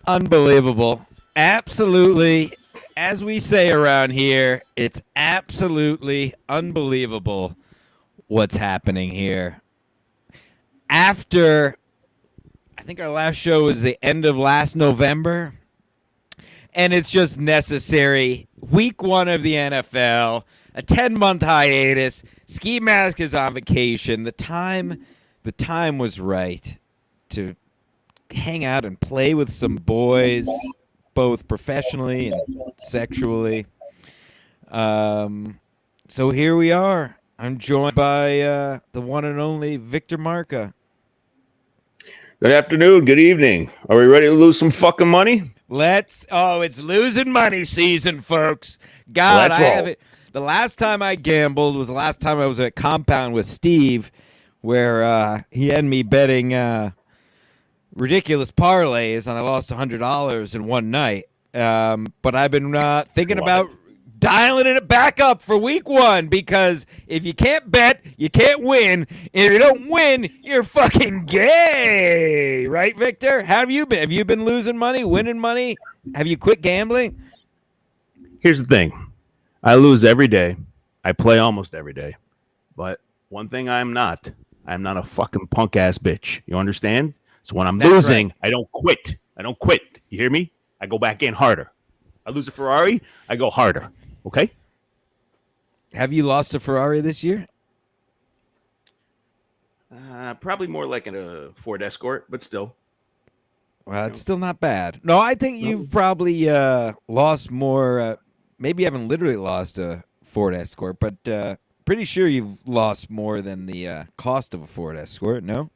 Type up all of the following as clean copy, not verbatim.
Unbelievable. Absolutely. As we say around here, it's absolutely unbelievable what's happening here. After, I think our last show was the end of last November, and it's just necessary. Week one of the NFL, a 10-month hiatus. Ski Mask is on vacation. The time was right to hang out and play with some boys, both professionally and sexually. So here we are. I'm joined by the one and only Victor Marca. Good afternoon. Good evening. Are we ready to lose some fucking money? It's losing money season, folks. God, Let's I roll. haven't. The last time I gambled was the last time I was at Compound with Steve, where he had me betting ridiculous parlays, and I lost $100 in one night. But I've been thinking about dialing it back up for week one, because if you can't bet, you can't win. If you don't win, you're fucking gay, right, Victor? How have you been? Have you been losing money, winning money? Have you quit gambling? Here's the thing. I lose every day. I play almost every day. But one thing I'm not a fucking punk ass bitch. You understand? So when I'm That's losing, right. I don't quit. You hear me? I go back in harder. I lose a Ferrari, I go harder. Okay? Have you lost a Ferrari this year? Probably more like a Ford Escort, but still. Well, it's still not bad. No, I think you've probably lost more. Maybe you haven't literally lost a Ford Escort, but pretty sure you've lost more than the cost of a Ford Escort, no?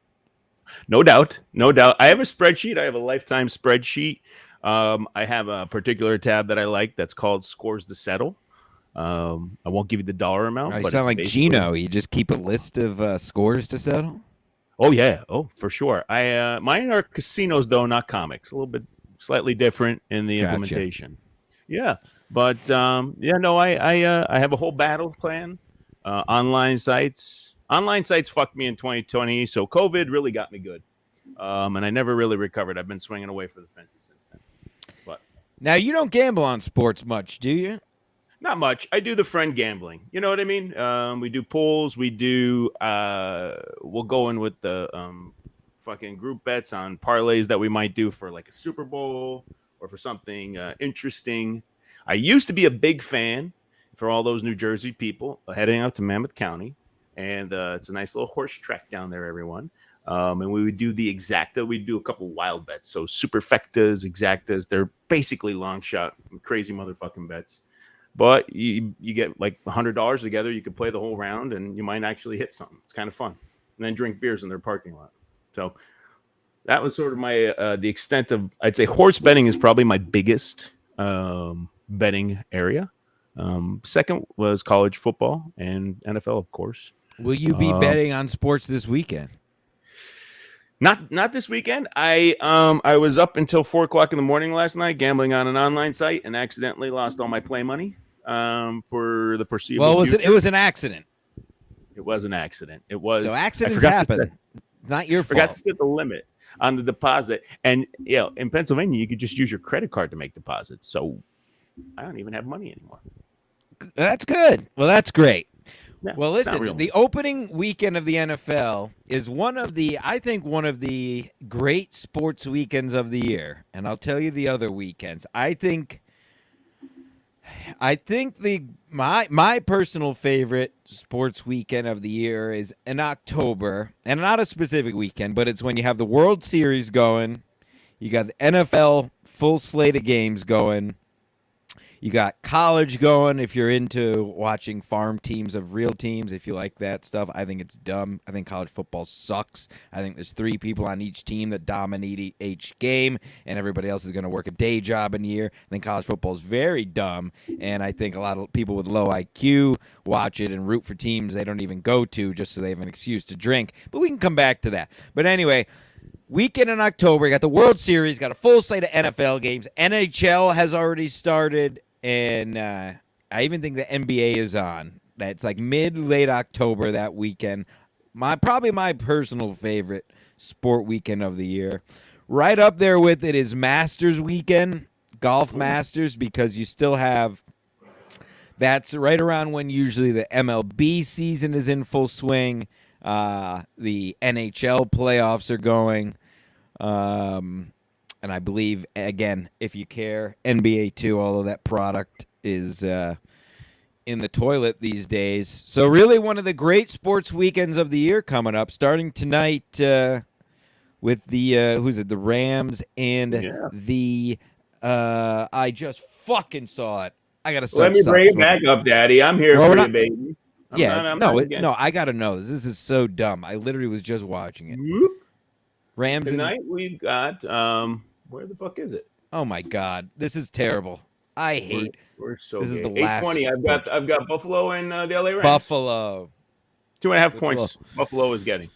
No doubt. No doubt. I have a spreadsheet. I have a lifetime spreadsheet. I have a particular tab that I like that's called Scores to Settle. I won't give you the dollar amount. You but sound it's like Gino. You just keep a list of scores to settle? Oh yeah. Oh, for sure. Mine are casinos though, not comics. A little bit slightly different in the Gotcha. implementation. Yeah. But yeah, no, I have a whole battle plan. Online sites. Online sites fucked me in 2020, so COVID really got me good. And I never really recovered. I've been swinging away for the fences since then. But Now, you don't gamble on sports much, do you? not much. I do the friend gambling. You know what I mean? We do pools. We do. We'll go in with the fucking group bets on parlays that we might do for like a Super Bowl or for something interesting. I used to be a big fan for all those New Jersey people heading out to Mammoth County, and it's a nice little horse track down there, everyone. And we would do the exacta. We'd do a couple wild bets. So superfectas, exactas. They're basically long shot, crazy motherfucking bets. But you get like $100 together. You could play the whole round, and you might actually hit something. It's kind of fun. And then drink beers in their parking lot. So that was sort of my the extent of. I'd say horse betting is probably my biggest betting area. Second was college football and NFL, of course. Will you be betting on sports this weekend? Not this weekend. I was up until 4:00 in the morning last night gambling on an online site and accidentally lost all my play money for the foreseeable future. It was an accident. It was an accident. It was. So accidents happen. Not your fault. Forgot to set the limit on the deposit, and in Pennsylvania you could just use your credit card to make deposits. So I don't even have money anymore. That's good. Well, that's great. Yeah, Well, it's not listen, real. the opening weekend of the NFL is I think one of the great sports weekends of the year. And I'll tell you the other weekends. I think my personal favorite sports weekend of the year is in October, and not a specific weekend, but it's when you have the World Series going, you got the NFL full slate of games going. You got college going if you're into watching farm teams of real teams, if you like that stuff. I think it's dumb. I think college football sucks. I think there's 3 people on each team that dominate each game, and everybody else is going to work a day job in a year. I think college football is very dumb, and I think a lot of people with low IQ watch it and root for teams they don't even go to just so they have an excuse to drink. But we can come back to that. But anyway, weekend in October, you got the World Series, got a full slate of NFL games. NHL has already started. And I even think the NBA is on. That's like late October that weekend. Probably my personal favorite sport weekend of the year. Right up there with it is Masters weekend, Golf Masters, because you still have. That's right around when usually the MLB season is in full swing. The NHL playoffs are going. And I believe, again, if you care, NBA too, all of that product is in the toilet these days. So really one of the great sports weekends of the year coming up, starting tonight with the, the Rams and the, I just fucking saw it. I got to start. Let me bring it back up, Daddy. I'm here for you, baby. I got to know this. This is so dumb. I literally was just watching it. Whoop. Rams tonight we've got where the fuck is it? Oh my God, this is terrible. I hate. We're so this gay. is the last. 8:20. I've got Buffalo and the LA Rams. Buffalo. 2.5 points. Buffalo is getting.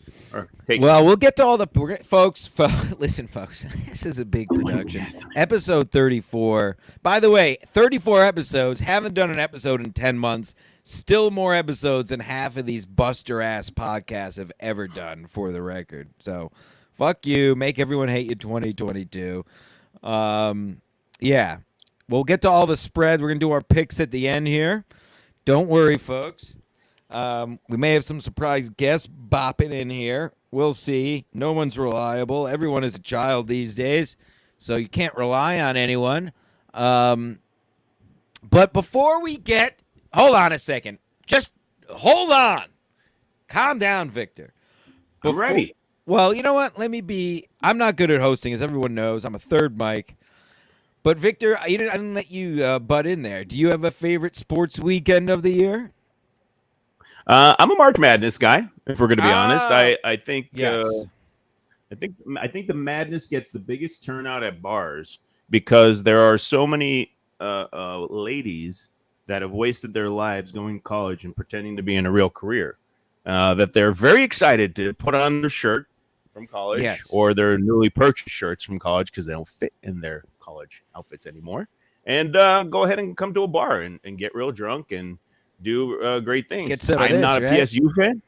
Well, we'll get to all the folks. Listen, folks, this is a big production. Episode 34. By the way, 34 episodes. Haven't done an episode in 10 months. Still more episodes than half of these buster ass podcasts have ever done. For the record, so fuck you. Make everyone hate you. 2022. Yeah, we'll get to all the spreads. We're gonna do our picks at the end here. Don't worry, folks. We may have some surprise guests bopping in here. We'll see. No one's reliable. Everyone is a child these days, so you can't rely on anyone. But before we hold on a second. Just hold on. Calm down, Victor. I'm ready. Well, you know what? I'm not good at hosting, as everyone knows. I'm a third mic. But, Victor, I didn't let you butt in there. Do you have a favorite sports weekend of the year? I'm a March Madness guy, if we're going to be honest. I think yes. I think the Madness gets the biggest turnout at bars because there are so many ladies that have wasted their lives going to college and pretending to be in a real career. That they're very excited to put on their shirt from college or their newly purchased shirts from college because they don't fit in their college outfits anymore. And go ahead and come to a bar and get real drunk and do great things. I'm not a PSU fan.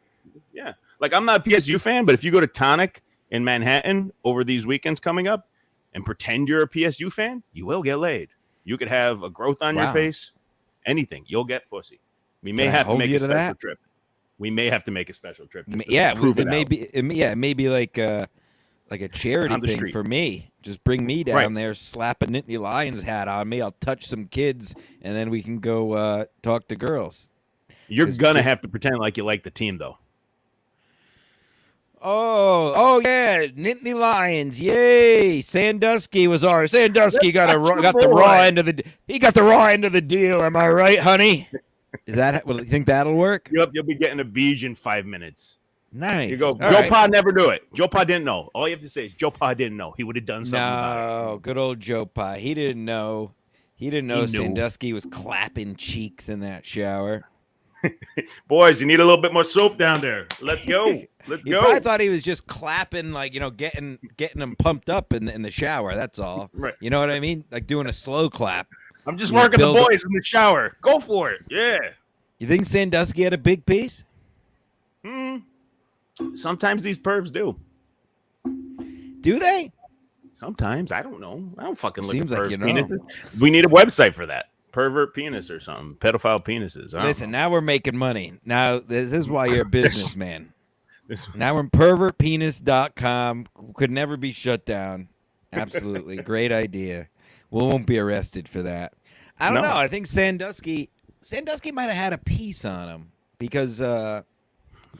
Yeah. Like, I'm not a PSU fan, but if you go to Tonic in Manhattan over these weekends coming up and pretend you're a PSU fan, you will get laid. You could have a growth on your face, anything. You'll get pussy. We may have to make a special trip. We may have to make a special trip. It may be like a charity thing for me. Just bring me down there, slap a Nittany Lions hat on me. I'll touch some kids, and then we can go talk to girls. You're going to have to pretend like you like the team, though. Oh yeah, Nittany Lions, yay! Sandusky was ours. Sandusky got the raw end of the deal. Am I right, honey? Is that? Well, you think that'll work? You'll be getting a beige in 5 minutes. Nice. You go. Joe Pa never do it. Joe Pa didn't know. All you have to say is Joe Pa didn't know. He would have done something. No, good old Joe Pa. He didn't know. He didn't know Sandusky was clapping cheeks in that shower. Boys, you need a little bit more soap down there. Let's go. Let's go. I thought he was just clapping, like, getting them pumped up in the shower. That's all. Right. You know what I mean? Like doing a slow clap. I'm just working the boys in the shower. Go for it. Yeah. You think Sandusky had a big piece? Sometimes these pervs do. Do they? Sometimes. I don't know. I don't fucking look Seems at like perv penises. We need a website for that. Pervert penis or something. Pedophile penises. Listen, now we're making money. Now, this is why you're a businessman. Now we're in pervertpenis.com. Could never be shut down. Absolutely. Great idea. We won't be arrested for that. I don't know. I think Sandusky might have had a piece on him because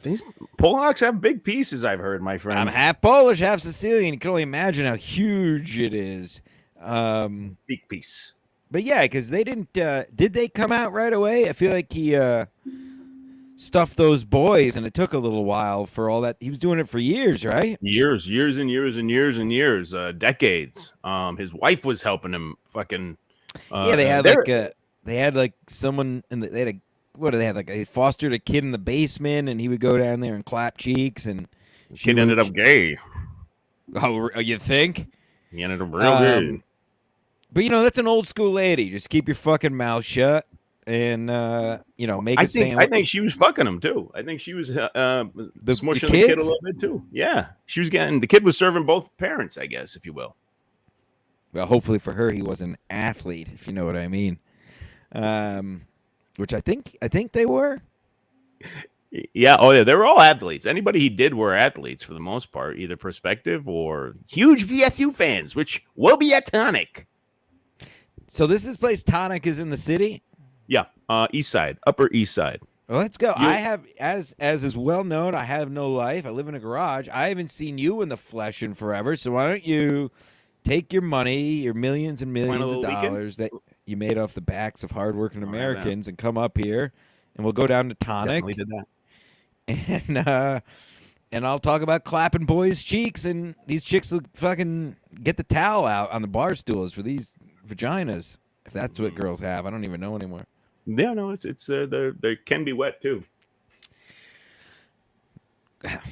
these Polacks have big pieces, I've heard, my friend. I'm half Polish, half Sicilian. You can only imagine how huge it is. Big piece. But yeah, because they didn't. Did they come out right away? I feel like he stuffed those boys, and it took a little while for all that. He was doing it for years, right? Years and years. Decades. His wife was helping him. Fucking. They had like someone in they had they fostered a kid in the basement, and he would go down there and clap cheeks, and kid ended up gay. Oh, you think? He ended up real gay. But, that's an old school lady. Just keep your fucking mouth shut. and make I a think sandwich. she was fucking him too. I think she was smushing the kids? kid a little bit too. Yeah, she was getting the kid was serving both parents, I guess, if you will. Well, hopefully for her, he was an athlete, if you know what I mean. Which I think they were. Yeah, oh yeah, they were all athletes. Anybody he did were athletes for the most part, either prospective or huge VSU fans, which will be at Tonic. So this place Tonic is in the city? Yeah, East Side, Upper East Side. Well, let's go. I have, as is well known, I have no life. I live in a garage. I haven't seen you in the flesh in forever. So why don't you take your money, your millions and millions of dollars that you made off the backs of hardworking Americans, and come up here, and we'll go down to Tonic. Definitely did that. And I'll talk about clapping boys' cheeks, and these chicks will fucking get the towel out on the bar stools for these vaginas, if that's what girls have. I don't even know anymore. Yeah, no, it's they can be wet too.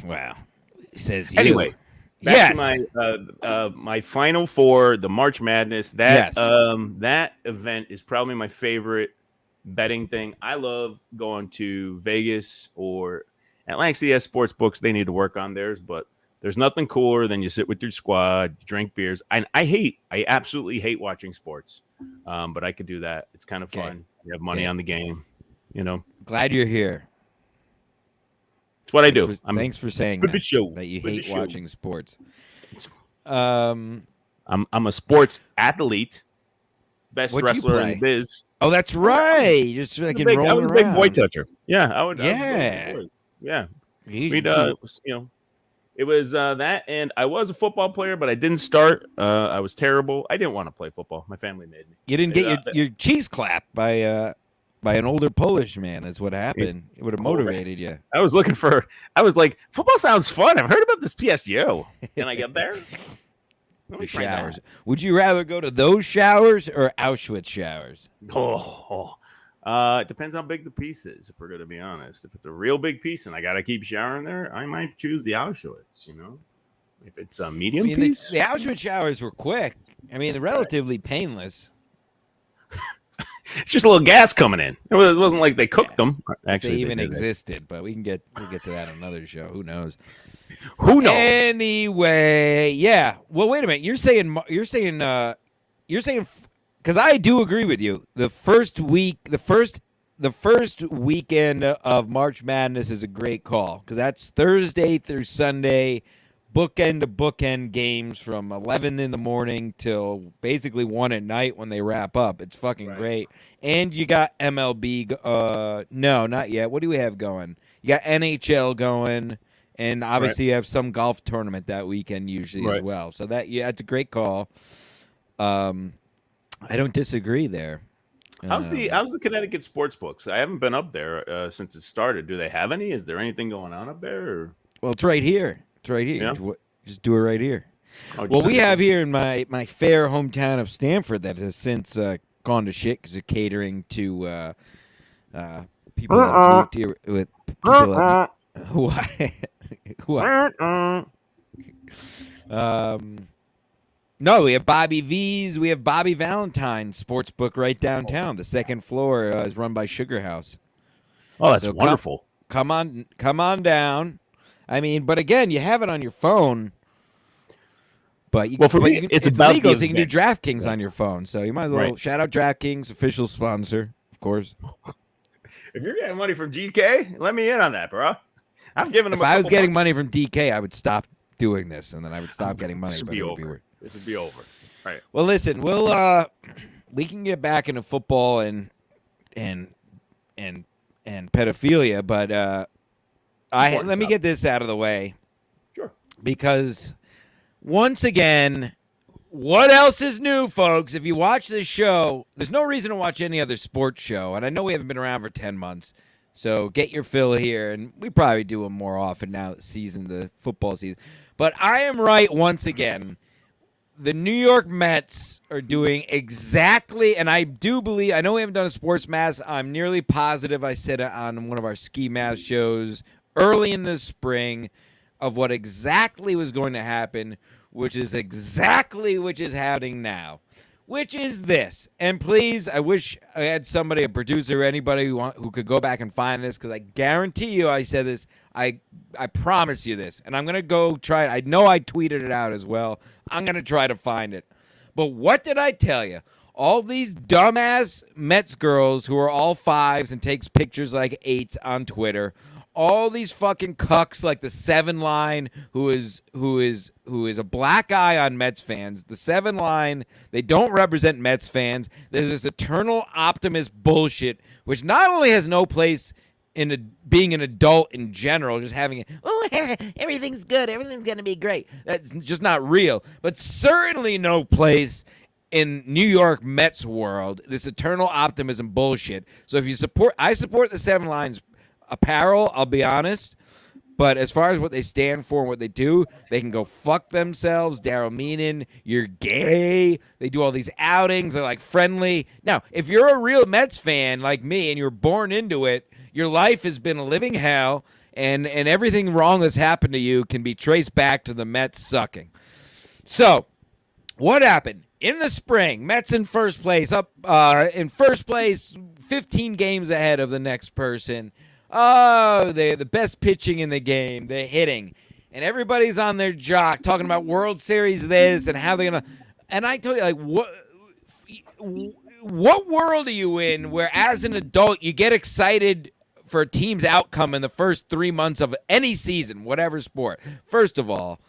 Wow, says you. Anyway, back to my Final Four, the March Madness. That event is probably my favorite betting thing. I love going to Vegas or Atlantic City has sports books. They need to work on theirs, but there's nothing cooler than you sit with your squad, drink beers. I absolutely hate watching sports, but I could do that. It's kind of fun. You have money on the game, Glad you're here. It's what I do. Thanks for saying that you hate watching sports. I'm a sports athlete, best wrestler in the biz. Oh, that's right. You're just like I was a big boy toucher. Yeah, I would. Yeah. Yeah. It was that, and I was a football player, but I didn't start. I was terrible. I didn't want to play football. My family made me. You didn't get your cheese clapped by an older Polish man. That's what happened. It would have motivated you. I was like, football sounds fun. I've heard about this PSU. Can I get there? The showers. Would you rather go to those showers or Auschwitz showers? It depends how big the piece is, if we're going to be honest. If it's a real big piece and I got to keep showering there, I might choose the Auschwitz, If it's a medium piece. The Auschwitz showers were quick. I mean, they're relatively painless. It's just a little gas coming in. It wasn't like they cooked them. Actually, they even existed, but we'll get to that on another show. Who knows? Anyway, yeah. Well, wait a minute. You're saying because I do agree with you. The first weekend of March Madness is a great call because that's Thursday through Sunday, bookend to bookend games from 11 in the morning till basically 1 at night when they wrap up. It's fucking great. And you got MLB. No, not yet. What do we have going? You got NHL going. And obviously you have some golf tournament that weekend usually as well. So that's a great call. I don't disagree there. How's the Connecticut sports books? I haven't been up there since it started. Do they have any? Is there anything going on up there? Or? Well, it's right here. Yeah. Just do it right here. Well, we have here in my fair hometown of Stamford that has since gone to shit because they're catering to people that have moved here with people No, we have Bobby V's. We have Bobby Valentine's Sportsbook right downtown. The second floor is run by Sugar House. Oh, that's wonderful. Come on down. I mean, but again, you have it on your phone. But for me, it's about legal, so you can do DraftKings on your phone. So you might as well shout out DraftKings, official sponsor, of course. If you're getting money from GK, let me in on that, bro. I'm giving them. If I was getting money from DK, I would stop doing this, and then I would stop getting money. This would be over. This would be over. Right. Well, listen, we can get back into football and pedophilia, but let me get this out of the way. Sure. Because once again, what else is new, folks? If you watch this show, there's no reason to watch any other sports show, and I know we haven't been around for 10 months. So get your fill here, and we probably do them more often now that the football season. But I am right once again. The New York Mets are doing exactly, and I do believe, I know we haven't done a sports mass. I'm nearly positive I said it on one of our ski mass shows early in the spring of what exactly was going to happen, which is happening now. which is this. And please, I wish I had somebody, a producer, anybody who could go back and find this, because I guarantee you I said this. I promise you this. And I'm going to go try it. I know I tweeted it out as well. I'm going to try to find it. But what did I tell you? All these dumbass Mets girls who are all 5s and takes pictures like 8s on Twitter. All these fucking cucks like the 7 line who is a black eye on Mets fans. The 7 line, they don't represent Mets fans. There's this eternal optimist bullshit, which not only has no place in being an adult in general, just having everything's good, everything's gonna be great. That's just not real. But certainly no place in New York Mets world, this eternal optimism bullshit. So if you I support the 7 lines apparel, I'll be honest. But as far as what they stand for and what they do, they can go fuck themselves. Daryl Meenan, you're gay. They do all these outings. They're like friendly. Now, if you're a real Mets fan like me and you're born into it, your life has been a living hell, and everything wrong that's happened to you can be traced back to the Mets sucking. So, what happened? In the spring, Mets in first place, 15 games ahead of the next person. Oh, they're the best pitching in the game. They're hitting. And everybody's on their jock talking about World Series this and how they're going to. And I told you, like, what world are you in where as an adult you get excited for a team's outcome in the first 3 months of any season, whatever sport? First of all.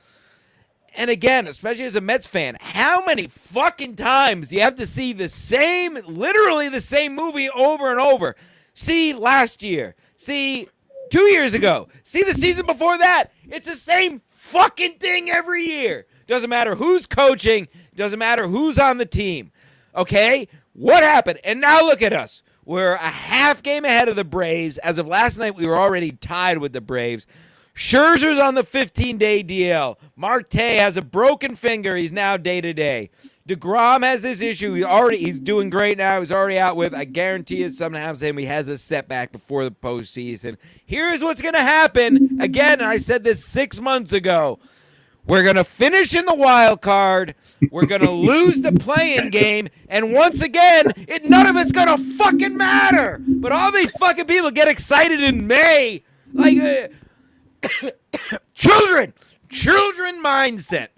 And again, especially as a Mets fan, how many fucking times do you have to see literally the same movie over and over? See last year. See 2 years ago. See the season before that. It's the same fucking thing every year. Doesn't matter who's coaching. Doesn't matter who's on the team. Okay? What happened? And now look at us. We're a half game ahead of the Braves. As of last night, we were already tied with the Braves. Scherzer's on the 15-day DL. Marte has a broken finger. He's now day-to-day. DeGrom has this issue. He's doing great now. He's already out with, I guarantee you, somehow saying he has a setback before the postseason. Here's what's going to happen. Again, I said this 6 months ago. We're going to finish in the wild card. We're going to lose the play-in game. And once again, none of it's going to fucking matter. But all these fucking people get excited in May. Like, children mindset.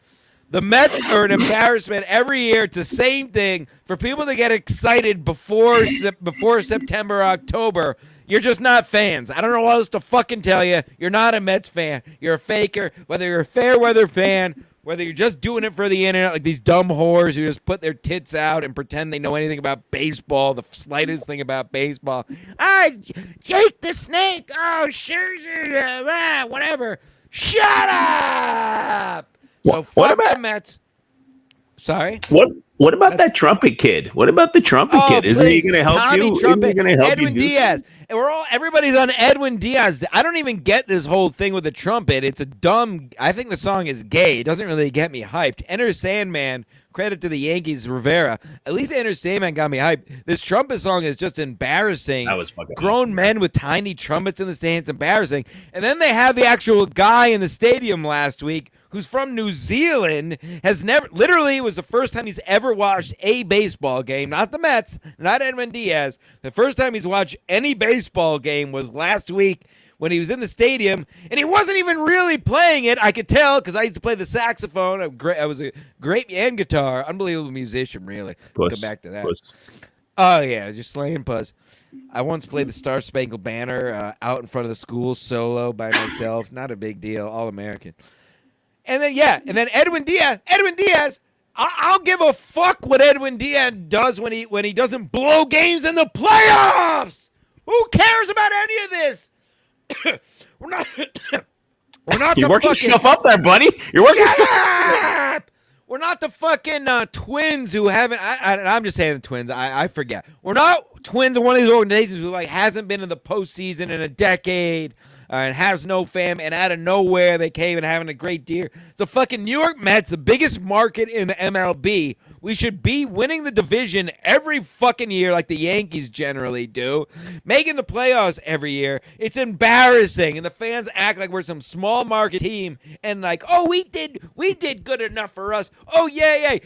The Mets are an embarrassment every year. It's the same thing. For people to get excited before September, October, you're just not fans. I don't know what else to fucking tell you. You're not a Mets fan. You're a faker. Whether you're a fair weather fan, whether you're just doing it for the internet, like these dumb whores who just put their tits out and pretend they know anything about baseball, the slightest thing about baseball. Jake the Snake. Oh, sure, whatever. Shut up. So fuck the Mets. Sorry? What about that trumpet kid? What about the trumpet kid? Isn't he going to help Tommy you? Trumpet, Isn't he going to help Edwin you Diaz. And everybody's on Edwin Diaz. I don't even get this whole thing with the trumpet. It's I think the song is gay. It doesn't really get me hyped. Enter Sandman, credit to the Yankees, Rivera. At least Enter Sandman got me hyped. This trumpet song is just embarrassing. That was fucking grown awesome. Men with tiny trumpets in the stands, embarrassing. And then they have the actual guy in the stadium last week who's from New Zealand, literally was the first time he's ever watched a baseball game, not the Mets, not Edwin Diaz. The first time he's watched any baseball game was last week when he was in the stadium, and he wasn't even really playing it. I could tell because I used to play the saxophone. I was a great and guitar, unbelievable musician, really. Puss. Come back to that. Puss. Oh, yeah, just slaying puss. I once played the Star Spangled Banner out in front of the school solo by myself. Not a big deal, all-American. And then Edwin Diaz, I'll give a fuck what Edwin Diaz does when he doesn't blow games in the playoffs. Who cares about any of this? We're not. You're working yourself up there, buddy. You're working yourself up. We're not the fucking Twins who haven't. I'm just saying the Twins. I forget. We're not Twins. Are one of these organizations who hasn't been in the postseason in a decade. And has no fam, and out of nowhere they came and having a great year. So fucking New York Mets, the biggest market in the MLB, we should be winning the division every fucking year like the Yankees generally do, making the playoffs every year. It's embarrassing, and the fans act like we're some small market team and like, oh, we did good enough for us. Oh, yay.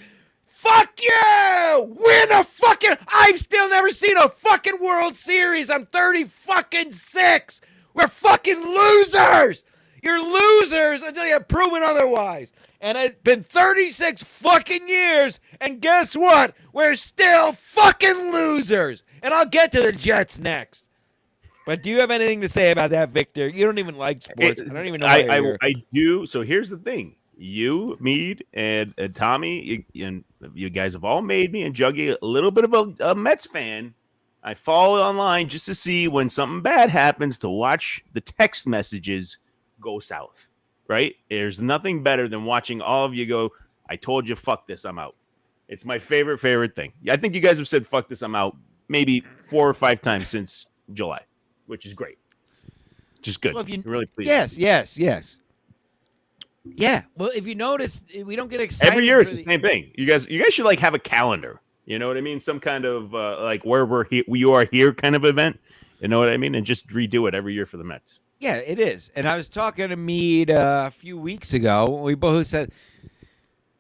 Fuck you! Win a fucking... I've still never seen a fucking World Series. I'm 36. We're fucking losers! You're losers until you're proven otherwise. And it's been 36 fucking years, and guess what? We're still fucking losers. And I'll get to the Jets next. But do you have anything to say about that, Victor? You don't even like sports. I don't even know why I do. So here's the thing. You, Mead, and Tommy, you guys have all made me and Juggy a little bit of a Mets fan. I follow online just to see when something bad happens to watch the text messages go south, right? There's nothing better than watching all of you go, I told you, fuck this, I'm out. It's my favorite thing. I think you guys have said, fuck this, I'm out, maybe 4 or 5 times since July, which is great. Just good. Well, if you, really pleased. Yes. Yeah. Well, if you notice, we don't get excited. Every year it's the same thing. You guys should like have a calendar. You know what I mean? Some kind of like where we are here kind of event. You know what I mean? And just redo it every year for the Mets. Yeah, it is. And I was talking to Mead a few weeks ago. We both said,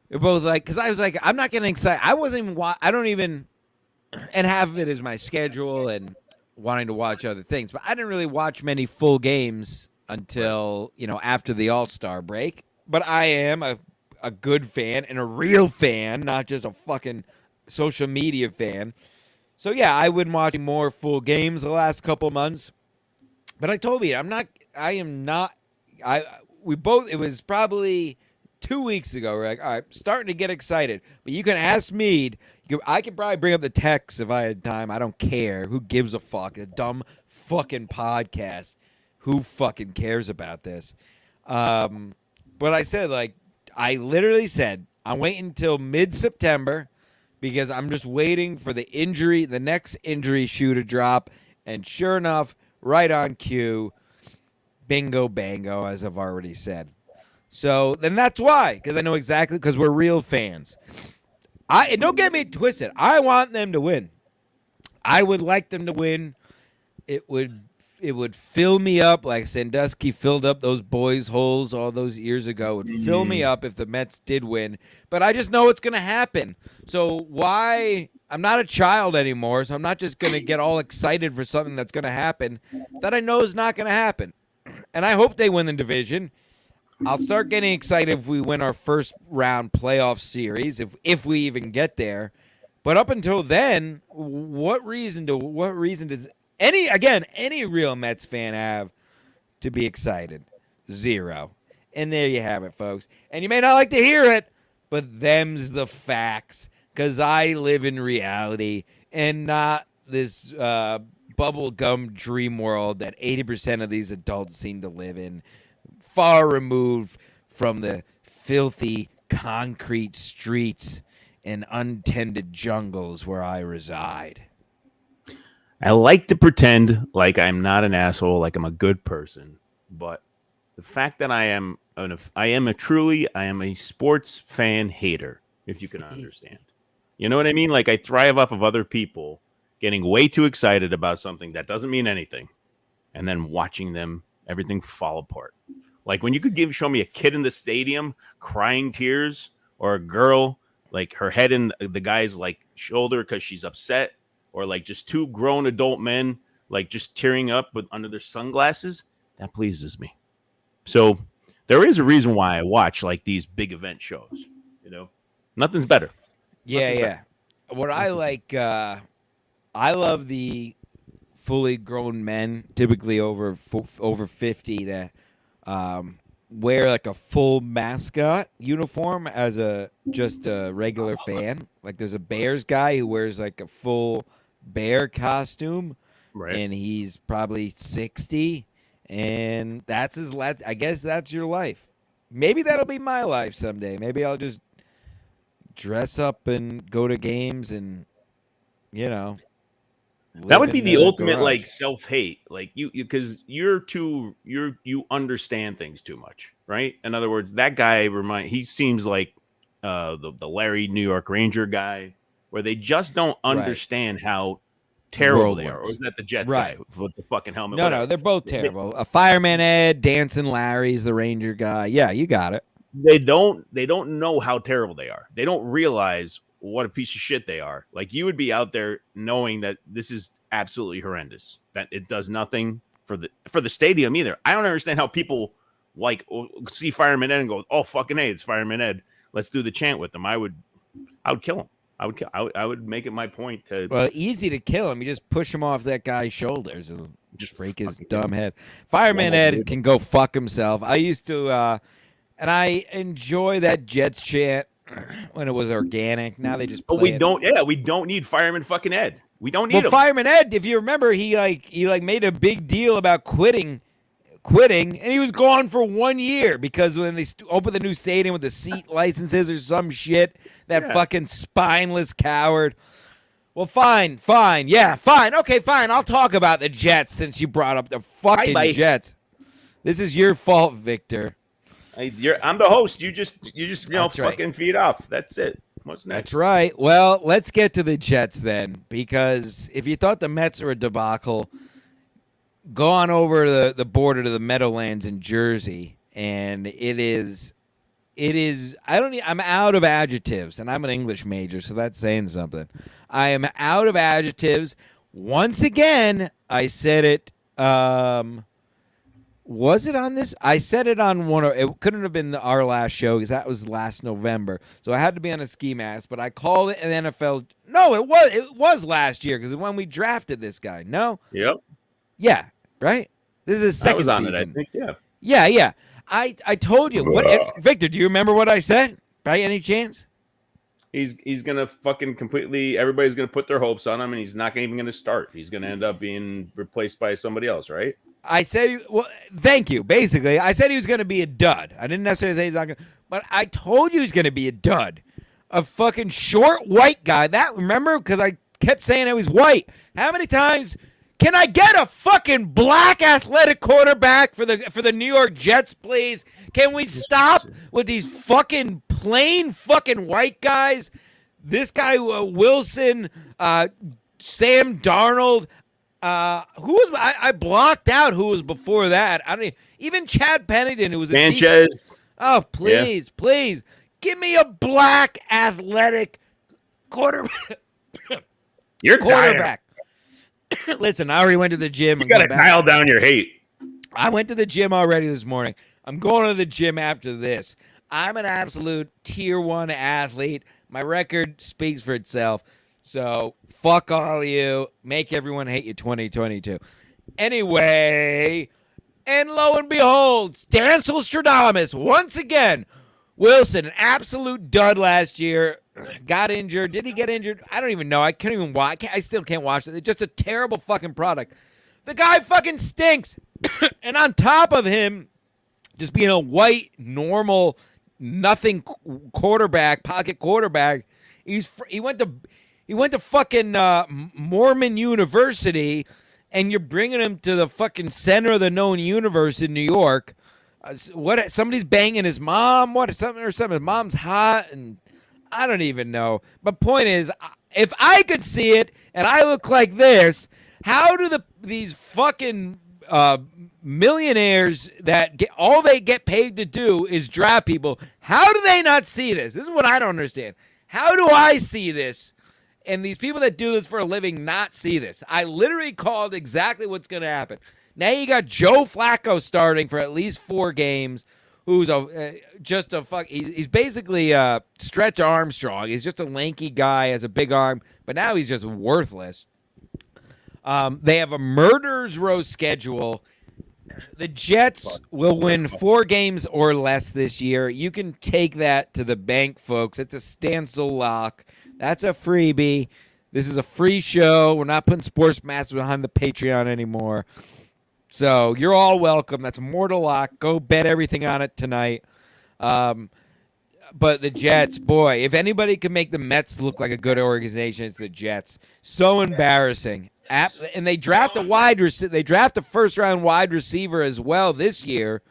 we're both like, because I was like, I'm not getting excited. I wasn't even, I don't even, and half of it is my schedule and wanting to watch other things. But I didn't really watch many full games until, after the All-Star break. But I am a good fan and a real fan, not just a fucking social media fan. So, yeah, I've been watching more full games the last couple months. But I told you, it was probably 2 weeks ago. We're like, all right, starting to get excited. But you can ask Mead. I could probably bring up the text if I had time. I don't care. Who gives a fuck? A dumb fucking podcast. Who fucking cares about this? But I said, I literally said, I'm waiting until mid-September because I'm just waiting for the next injury shoe to drop. And sure enough, right on cue, bingo, bango, as I've already said. So then that's why, because I know exactly, because we're real fans. And don't get me twisted. I want them to win. I would like them to win. It would fill me up like Sandusky filled up those boys' holes all those years ago. It would fill me up if the Mets did win. But I just know it's going to happen. So why? I'm not a child anymore, so I'm not just going to get all excited for something that's going to happen that I know is not going to happen. And I hope they win the division. I'll start getting excited if we win our first round playoff series, if we even get there. But up until then, what reason does any real Mets fan have to be excited? Zero. And there you have it, folks. And you may not like to hear it, but them's the facts. Because I live in reality and not this bubblegum dream world that 80% of these adults seem to live in, far removed from the filthy concrete streets and untended jungles where I reside. I like to pretend like I'm not an asshole, like I'm a good person, but the fact that I am a sports fan hater, if you can understand. You know what I mean? Like I thrive off of other people getting way too excited about something that doesn't mean anything, and then watching everything fall apart. Like when you could show me a kid in the stadium crying tears, or a girl like her head in the guy's like shoulder because she's upset, or like just 2 grown adult men like just tearing up under their sunglasses, that pleases me. So there is a reason why I watch like these big event shows. Nothing's better. Yeah. What I like, I love the fully grown men, typically over 50, that wear like a full mascot uniform as just a regular fan. Like there's a Bears guy who wears like a full bear costume, right? And he's probably 60, and that's his. I guess that's your life. Maybe that'll be my life someday. Maybe I'll just dress up and go to games and, that would be the ultimate like self-hate, like you because you understand things too much, right? In other words, that guy he seems like the Larry New York Ranger guy, where they just don't understand how terrible they are. Or is that the Jets guy with the fucking helmet? No, they're both terrible. A Fireman Ed, Dancing Larry's the Ranger guy. Yeah, you got it. They don't know how terrible they are. They don't realize what a piece of shit they are. Like, you would be out there knowing that this is absolutely horrendous, that it does nothing for the stadium either. I don't understand how people like see Fireman Ed and go, oh, fucking A, it's Fireman Ed. Let's do the chant with them. I would kill him. I would make it my point to. Well, easy to kill him. You just push him off that guy's shoulders and just break his dumb head. Fireman Ed can go fuck himself. I used to, and I enjoy that Jets chant when it was organic. Now they just play we don't. Yeah, we don't need Fireman fucking Ed. We don't need him. Fireman Ed, if you remember, he made a big deal about quitting, and he was gone for 1 year because when they opened the new stadium with the seat licenses or some shit, that fucking spineless coward. Well, fine. Yeah, fine. Okay, fine. I'll talk about the Jets since you brought up the fucking Jets. This is your fault, Victor. I'm the host. You just That's right. fucking feed off. That's it. What's next? That's right. Well, let's get to the Jets then, because if you thought the Mets were a debacle, go on over the border to the Meadowlands in Jersey, and it is. I'm out of adjectives, and I'm an English major, so that's saying something. I am out of adjectives. Once again, I said it. Was it on this? I said it on one. It couldn't have been our last show because that was last November. So I had to be on a ski mask, but I called it an NFL. No, it was last year because when we drafted this guy. No. Yep. Yeah. Right. This is his second season. It, I think. Yeah. Yeah. I told you. Victor, do you remember what I said? By any chance? He's gonna fucking completely. Everybody's gonna put their hopes on him, and he's not even gonna start. He's gonna end up being replaced by somebody else, right? I said, well, thank you. Basically, I said he was going to be a dud. I didn't necessarily say he's not going to, but I told you he's going to be a dud. A fucking short white guy. That, remember? Because I kept saying I was white. How many times can I get a fucking black athletic quarterback for the New York Jets, please? Can we stop with these fucking plain fucking white guys? This guy, Wilson, Sam Darnold. Who was I blocked out? Who was before that? I don't even Chad Pennington, who was Sanchez. Oh, please, give me a black athletic quarterback. You're quarterback. Listen, I already went to the gym. You got to dial down your hate. I went to the gym already this morning. I'm going to the gym after this. I'm an absolute tier 1 athlete. My record speaks for itself. So fuck all of you. Make everyone hate you 2022. Anyway, and lo and behold, Stancil Stradamus, once again. Wilson, an absolute dud last year. Got injured. Did he get injured? I don't even know. I can't even watch. I still can't watch it. It's just a terrible fucking product. The guy fucking stinks. And on top of him, just being a white, normal, nothing quarterback, pocket quarterback, he went to fucking Mormon University, and you're bringing him to the fucking center of the known universe in New York. What? Somebody's banging his mom? What? Something? His mom's hot, and I don't even know. But point is, if I could see it and I look like this, how do these fucking millionaires that all they get paid to do is draft people? How do they not see this? This is what I don't understand. How do I see this? And these people that do this for a living not see this. I literally called exactly what's going to happen. Now you got Joe Flacco starting for at least 4 games, who's just a fuck. He's basically Stretch Armstrong. He's just a lanky guy, has a big arm, but now he's just worthless. They have a murderer's row schedule. The Jets will win 4 games or less this year. You can take that to the bank, folks. It's a Stancil lock. That's a freebie. This is a free show. We're not putting sports masks behind the Patreon anymore. So you're all welcome. That's Mortal Lock. Go bet everything on it tonight. But the Jets, boy, if anybody can make the Mets look like a good organization, it's the Jets. So embarrassing. And they draft a first-round wide receiver as well this year.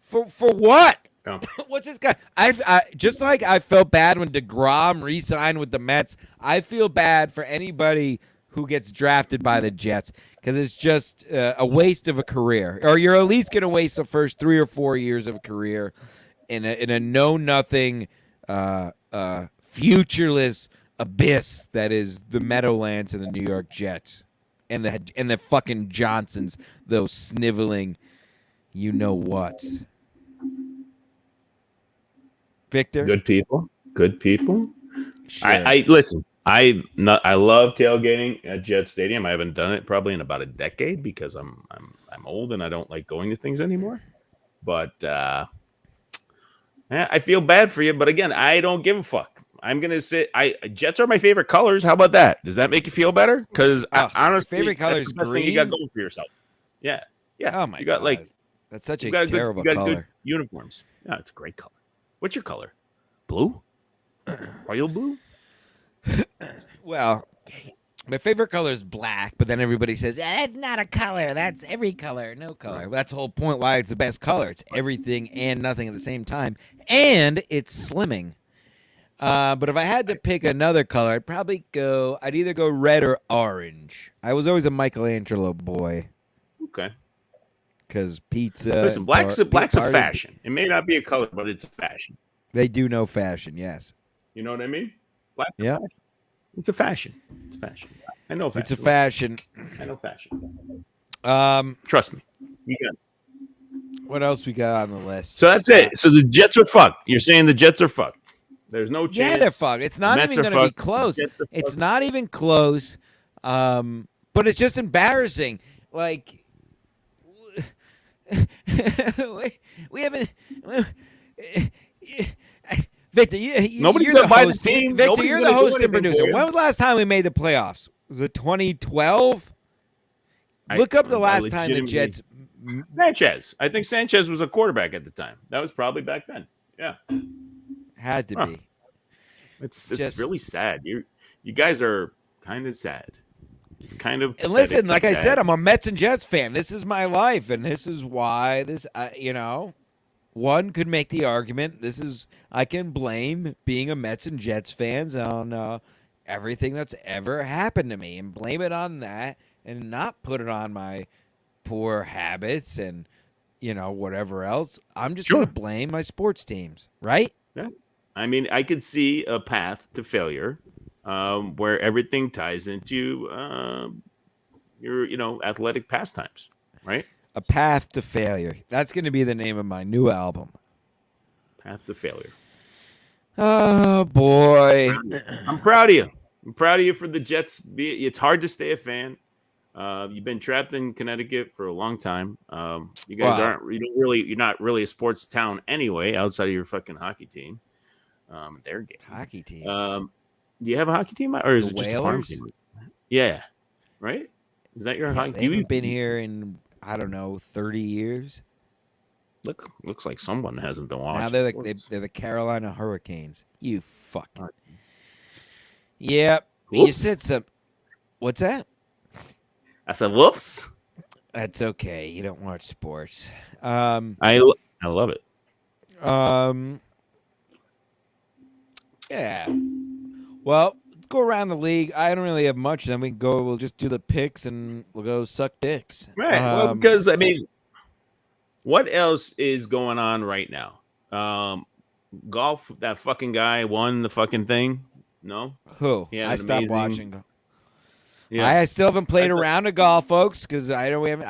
For what? Yeah. What's this guy? I just like I felt bad when DeGrom re-signed with the Mets. I feel bad for anybody who gets drafted by the Jets because it's just a waste of a career. Or you're at least going to waste the first 3 or 4 years of a career in a know-nothing futureless abyss that is the Meadowlands and the New York Jets and the fucking Johnsons, those sniveling, you know what's. Victor, Good people. Good people. sure. I listen. I love tailgating at Jet Stadium. I haven't done it probably in about a decade because I'm old and I don't like going to things anymore. But I feel bad for you. But again, I don't give a fuck. I'm gonna say Jets are my favorite colors. How about that? Does that make you feel better? Because honestly, favorite color is that's the best green. thing you got going for yourself. Yeah. Oh my you got God. That's such a terrible good color. uniforms. Yeah, it's a great color. What's your color? Blue? Royal blue? Well, my favorite color is black, but then everybody says that's not a color. That's every color, no color. Well, that's the whole point why it's the best color. It's everything and nothing at the same time, and it's slimming. But if I had to pick another color, I'd either go red or orange. I was always a Michelangelo boy. Okay. Because pizza. Listen, black's a fashion. It may not be a color, but it's a fashion. They do know fashion, yes. You know what I mean? Black. Yeah. It's a fashion. It's fashion. I know fashion. It's a fashion. I know fashion. Trust me. You got it. What else we got on the list? So that's it. So the Jets are fucked. You're saying the Jets are fucked. There's no chance. Yeah, they're fucked. It's not even going to be close. It's not even close. But it's just embarrassing. Like, we haven't. Victor, nobody's you're the buy host. The team. Victor, Nobody's you're the host and producer. When was the last time we made the playoffs? Was it 2012? Look up the last time the Jets. Sanchez. I think Sanchez was a quarterback at the time. That was probably back then. Yeah. Had to be. It's just really sad. You guys are kind of sad. It's kind of. And listen, like I said, I'm a Mets and Jets fan. This is my life, and this is why one could make the argument. I can blame being a Mets and Jets fans on everything that's ever happened to me, and blame it on that, and not put it on my poor habits and whatever else. I'm just going to blame my sports teams, right? Yeah. I mean, I could see a path to failure where everything ties into your athletic pastimes, right? A path to failure. That's going to be the name of my new album. Path to failure. Oh, boy. I'm proud of you. I'm proud of you for the Jets. It's hard to stay a fan. You've been trapped in Connecticut for a long time. You guys you're not really a sports town anyway, outside of your fucking hockey team. Their game. Hockey team. Do you have a hockey team, or is it just a farm team? Yeah, right. Is that your hockey team? They've been here in 30 years. Looks like someone hasn't been watching. Now they're the Carolina Hurricanes. You fucking. Yep. You said some. What's that? I said, whoops. That's okay. You don't watch sports. I love it. Yeah. Well, let's go around the league. I don't really have much. Then we'll just do the picks and we'll go suck dicks. Right. Well, because what else is going on right now? Golf. That fucking guy won the fucking thing. No. Who? I stopped watching. Yeah. I still haven't played a round of golf, folks, because I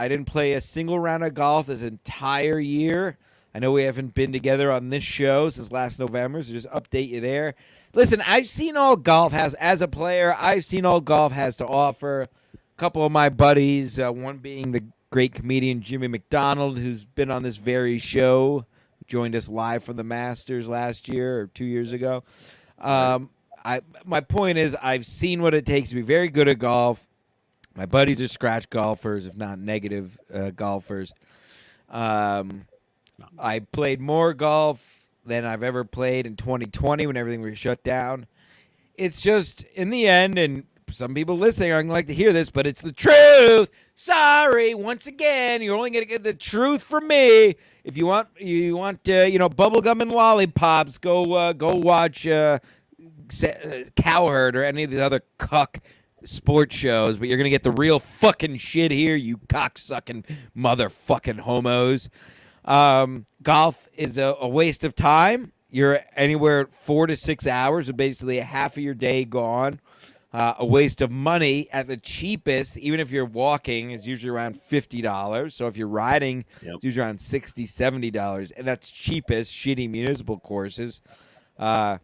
didn't play a single round of golf this entire year. I know we haven't been together on this show since last November, so just update you there. Listen, I've seen all golf has as a player. I've seen all golf has to offer. A couple of my buddies, one being the great comedian Jimmy McDonald, who's been on this very show, joined us live from the Masters last year or 2 years ago. My point is, I've seen what it takes to be very good at golf. My buddies are scratch golfers, if not negative golfers. I played more golf than I've ever played in 2020 when everything was shut down. It's just, in the end, and some people listening aren't going to like to hear this, but it's the truth. Sorry, once again, you're only going to get the truth from me. If you want, bubblegum and lollipops, go watch Cowherd or any of the other cuck sports shows, but you're going to get the real fucking shit here, you cocksucking motherfucking homos. Golf is a waste of time. you're anywhere 4 to 6 hours, so basically a half of your day gone. A waste of money at the cheapest. Even if you're walking, it's usually around $50. So if you're riding, Yep. it's usually around $60, $70, and that's cheapest. Shitty municipal courses. And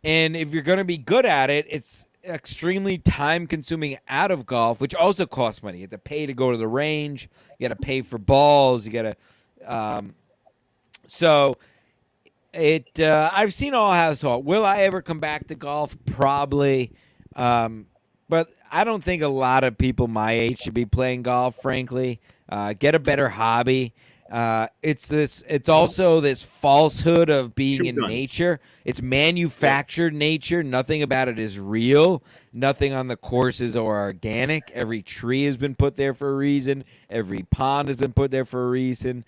if you're going to be good at it, it's extremely time-consuming out of golf, which also costs money. You have to pay to go to the range. You got to pay for balls. You got to. So it. I've seen all household. Will I ever come back to golf? Probably. But I don't think a lot of people my age should be playing golf, frankly. Get a better hobby. It's also this falsehood of being in nature. It's manufactured nature. Nothing about it is real. Nothing on the courses are organic. Every tree has been put there for a reason. Every pond has been put there for a reason.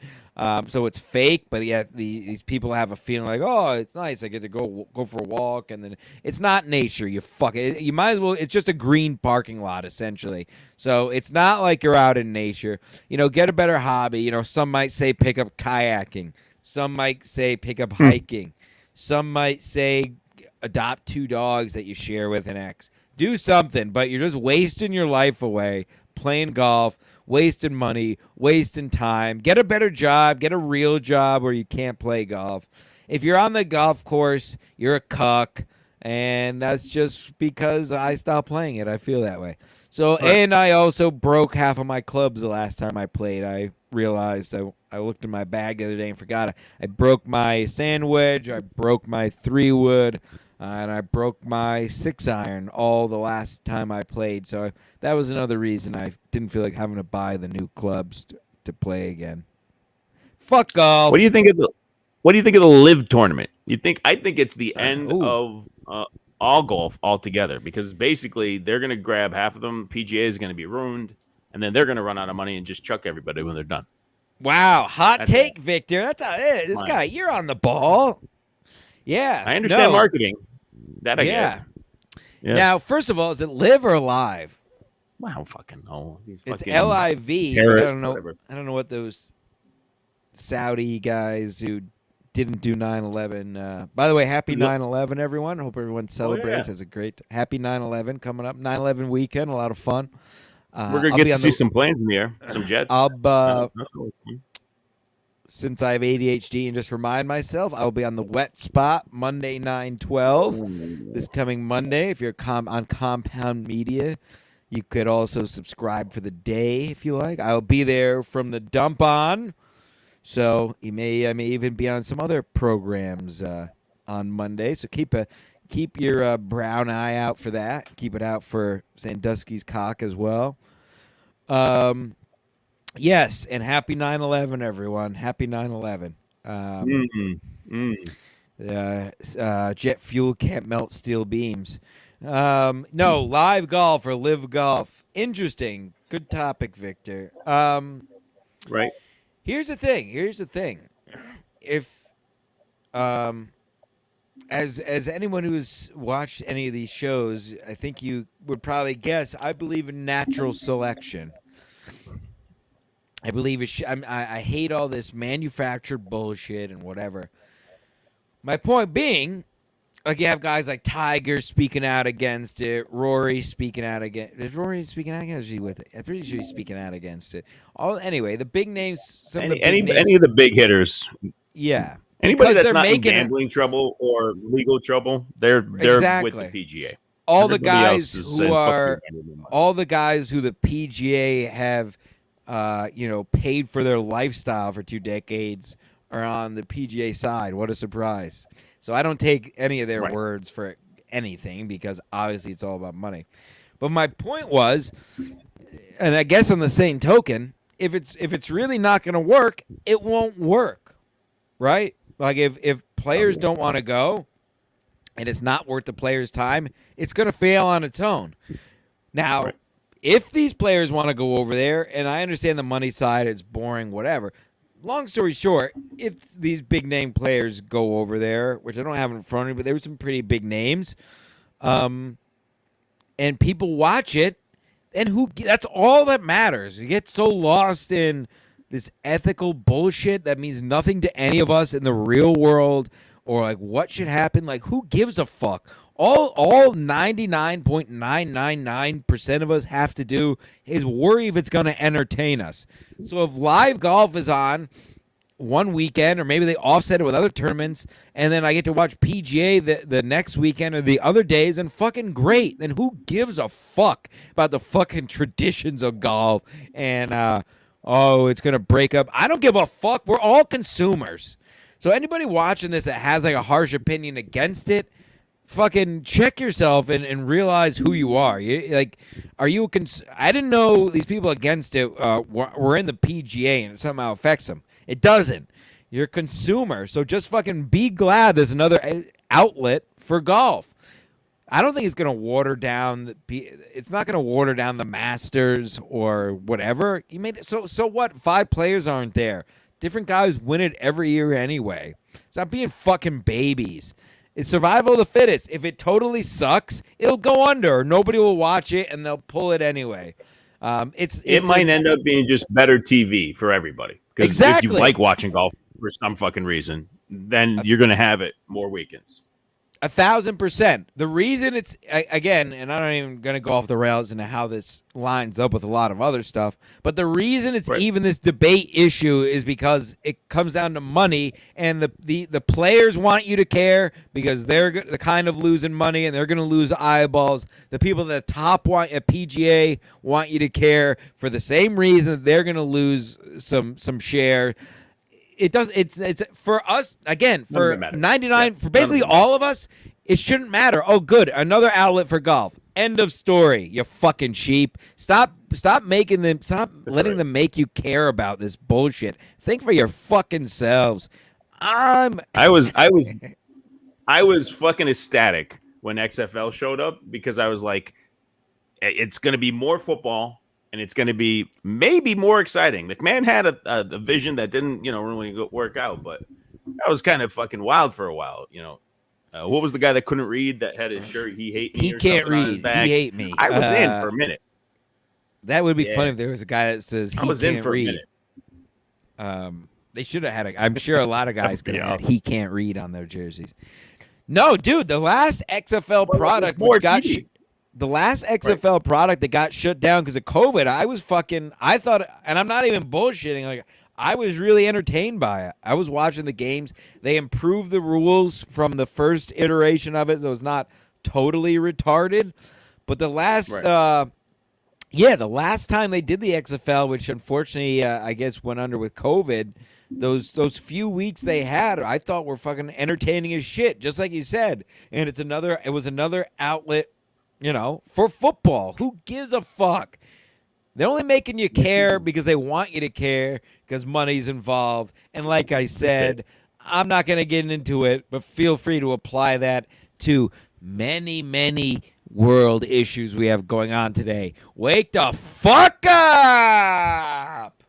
So it's fake, but yet these people have a feeling like, oh, it's nice. I get to go for a walk, and then it's not nature. You fuck it. You might as well. It's just a green parking lot essentially. So it's not like you're out in nature. Get a better hobby. Some might say pick up kayaking. Some might say pick up hiking. Some might say adopt 2 dogs that you share with an ex. Do something, but you're just wasting your life away playing golf, wasting money, wasting time. Get a better job. Get a real job where you can't play golf. If you're on the golf course, you're a cuck, and that's just because I stopped playing it. I feel that way. So, and I also broke half of my clubs the last time I played. I realized I looked in my bag the other day and forgot. I broke my sand wedge. I broke my 3-wood. And I broke my 6-iron all the last time I played. So that was another reason I didn't feel like having to buy the new clubs to play again. Fuck golf. What do you think of the Live tournament? I think it's the end of all golf altogether, because basically they're going to grab half of them. PGA is going to be ruined, and then they're going to run out of money and just chuck everybody when they're done. Wow, hot take, Victor. That's how it is. This guy, you're on the ball. Yeah, I understand marketing. That I get. Yeah. Now, first of all, is it live or live? Well, I don't fucking know. It's LIV. I don't know. I don't know what those Saudi guys who didn't do 9/11. By the way, happy 9/11, everyone. Hope everyone celebrates. Has a great happy 9/11 coming up. 9/11 weekend, a lot of fun. We're gonna get to see some planes in the air, some jets. Since I have ADHD and just remind myself, I will be on the wet spot Monday 9/12 this coming Monday. If you're on Compound Media, you could also subscribe for the day if you like. I will be there from the dump on, so I may even be on some other programs on Monday. So keep your brown eye out for that. Keep it out for Sandusky's cock as well. Yes, and happy 9/11, everyone. Happy 9/11. Jet fuel can't melt steel beams. No, live golf or live golf. Interesting. Good topic, Victor. Right. Here's the thing. If as anyone who's watched any of these shows, I think you would probably guess I believe in natural selection. I believe I hate all this manufactured bullshit and whatever. My point being, like, you have guys like Tiger speaking out against it, Rory speaking out against. Is Rory speaking out against it? Is he with it? I'm pretty sure he's speaking out against it. Anyway, the big names. Any of the big hitters. Yeah. Anybody that's not in gambling trouble or legal trouble, they're exactly with the PGA. All the guys who the PGA have. Paid for their lifestyle for 2 decades are on the PGA side. What a surprise. So I don't take any of their words for anything, because obviously it's all about money. But my point was, and I guess on the same token, if it's really not going to work, it won't work, right? Like if players don't want to go and it's not worth the players' time, it's going to fail on its own. Now, if these players want to go over there, and I understand the money side, it's boring, whatever. Long story short, if these big-name players go over there, which I don't have in front of me, but there were some pretty big names, and people watch it, and that's all that matters. You get so lost in this ethical bullshit that means nothing to any of us in the real world or like what should happen. Like, who gives a fuck? All 99.999% of us have to do is worry if it's going to entertain us. So if live golf is on one weekend, or maybe they offset it with other tournaments, and then I get to watch PGA the next weekend or the other days, and fucking great. Then who gives a fuck about the fucking traditions of golf? And it's gonna break up. I don't give a fuck. We're all consumers. So anybody watching this that has like a harsh opinion against it, fucking check yourself and realize who you are. Are you I didn't know these people against it were in the PGA and it somehow affects them. It doesn't. You're a consumer, so just fucking be glad there's another outlet for golf. I don't think it's going to water down it's not going to water down the Masters or whatever. You made it, so what? 5 players aren't there. Different guys win it every year anyway. Stop being fucking babies. It's survival of the fittest. If it totally sucks, it'll go under. Nobody will watch it, and they'll pull it anyway. It might end up being just better TV for everybody. Because exactly. if you like watching golf for some fucking reason, then you're going to have it more weekends. 1,000%. The reason it's, again, and I'm not even going to go off the rails into how this lines up with a lot of other stuff, but the reason it's even this debate issue is because it comes down to money, and the players want you to care because they're the kind of losing money, and they're going to lose eyeballs. The people at the top want a PGA want you to care for the same reason that they're going to lose some share. It does. It's for us again. For 99, for basically all of us, it shouldn't matter. Oh, good, another outlet for golf. End of story. You fucking sheep. Stop making them. Stop letting them make you care about this bullshit. Think for your fucking selves. I was fucking ecstatic when XFL showed up because I was like, it's going to be more football. And it's going to be maybe more exciting. McMahon had a vision that didn't, really work out, but that was kind of fucking wild for a while. What was the guy that couldn't read that had his shirt? He hate me. He can't read. He hate me. I was in for a minute. That would be funny if there was a guy that says he can't in for read. A minute. They should have had I'm sure a lot of guys could have had he can't read on their jerseys. No, dude, the last XFL product which got. The last XFL product that got shut down because of COVID, I thought, and I'm not even bullshitting, like, I was really entertained by it. I was watching the games. They improved the rules from the first iteration of it, so it's not totally retarded. But the last, the last time they did the XFL, which unfortunately, I guess went under with COVID, those few weeks they had, I thought were fucking entertaining as shit, just like you said. And it was another outlet, for football. Who gives a fuck? They're only making you care because they want you to care because money's involved. And like I said, I'm not going to get into it, but feel free to apply that to many, many world issues we have going on today. Wake the fuck up!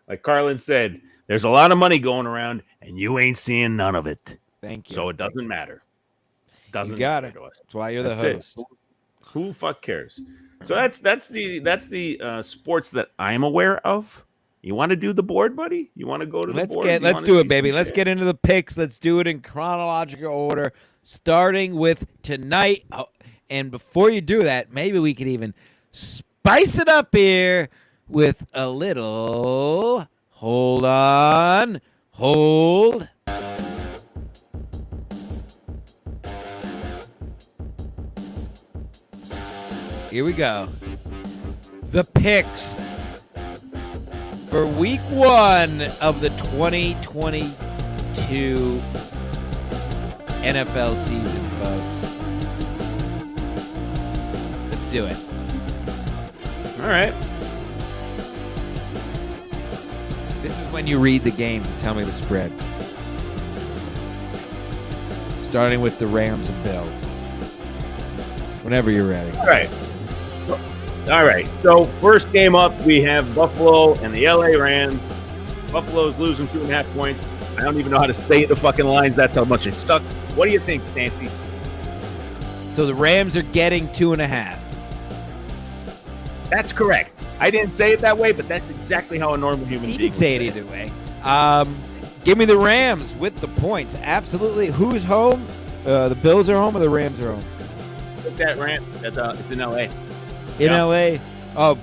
Like Carlin said, there's a lot of money going around, and you ain't seeing none of it. Thank you. So it doesn't matter. You got it. That's why you're the host. Who fuck cares? So that's the sports that I'm aware of. You want to do the board, buddy? You want to go to the board? Let's do it, baby. Let's get into the picks. Let's do it in chronological order, starting with tonight. Oh, and before you do that, maybe we could even spice it up here with a little. Hold on. Hold. Here we go. The picks for week 1 of the 2022 NFL season, folks. Let's do it. All right. This is when you read the games and tell me the spread. Starting with the Rams and Bills. Whenever you're ready. All right. So first game up, we have Buffalo and the LA Rams. Buffalo's losing 2.5 points. I don't even know how to say the fucking lines. That's how much they suck. What do you think, Stancy? So the Rams are getting 2.5. That's correct. I didn't say it that way, but that's exactly how a normal human being would say it either way. Give me the Rams with the points. Absolutely. Who's home? The Bills are home or the Rams are home? Look that Ram. It's in L.A. In L.A. Oh,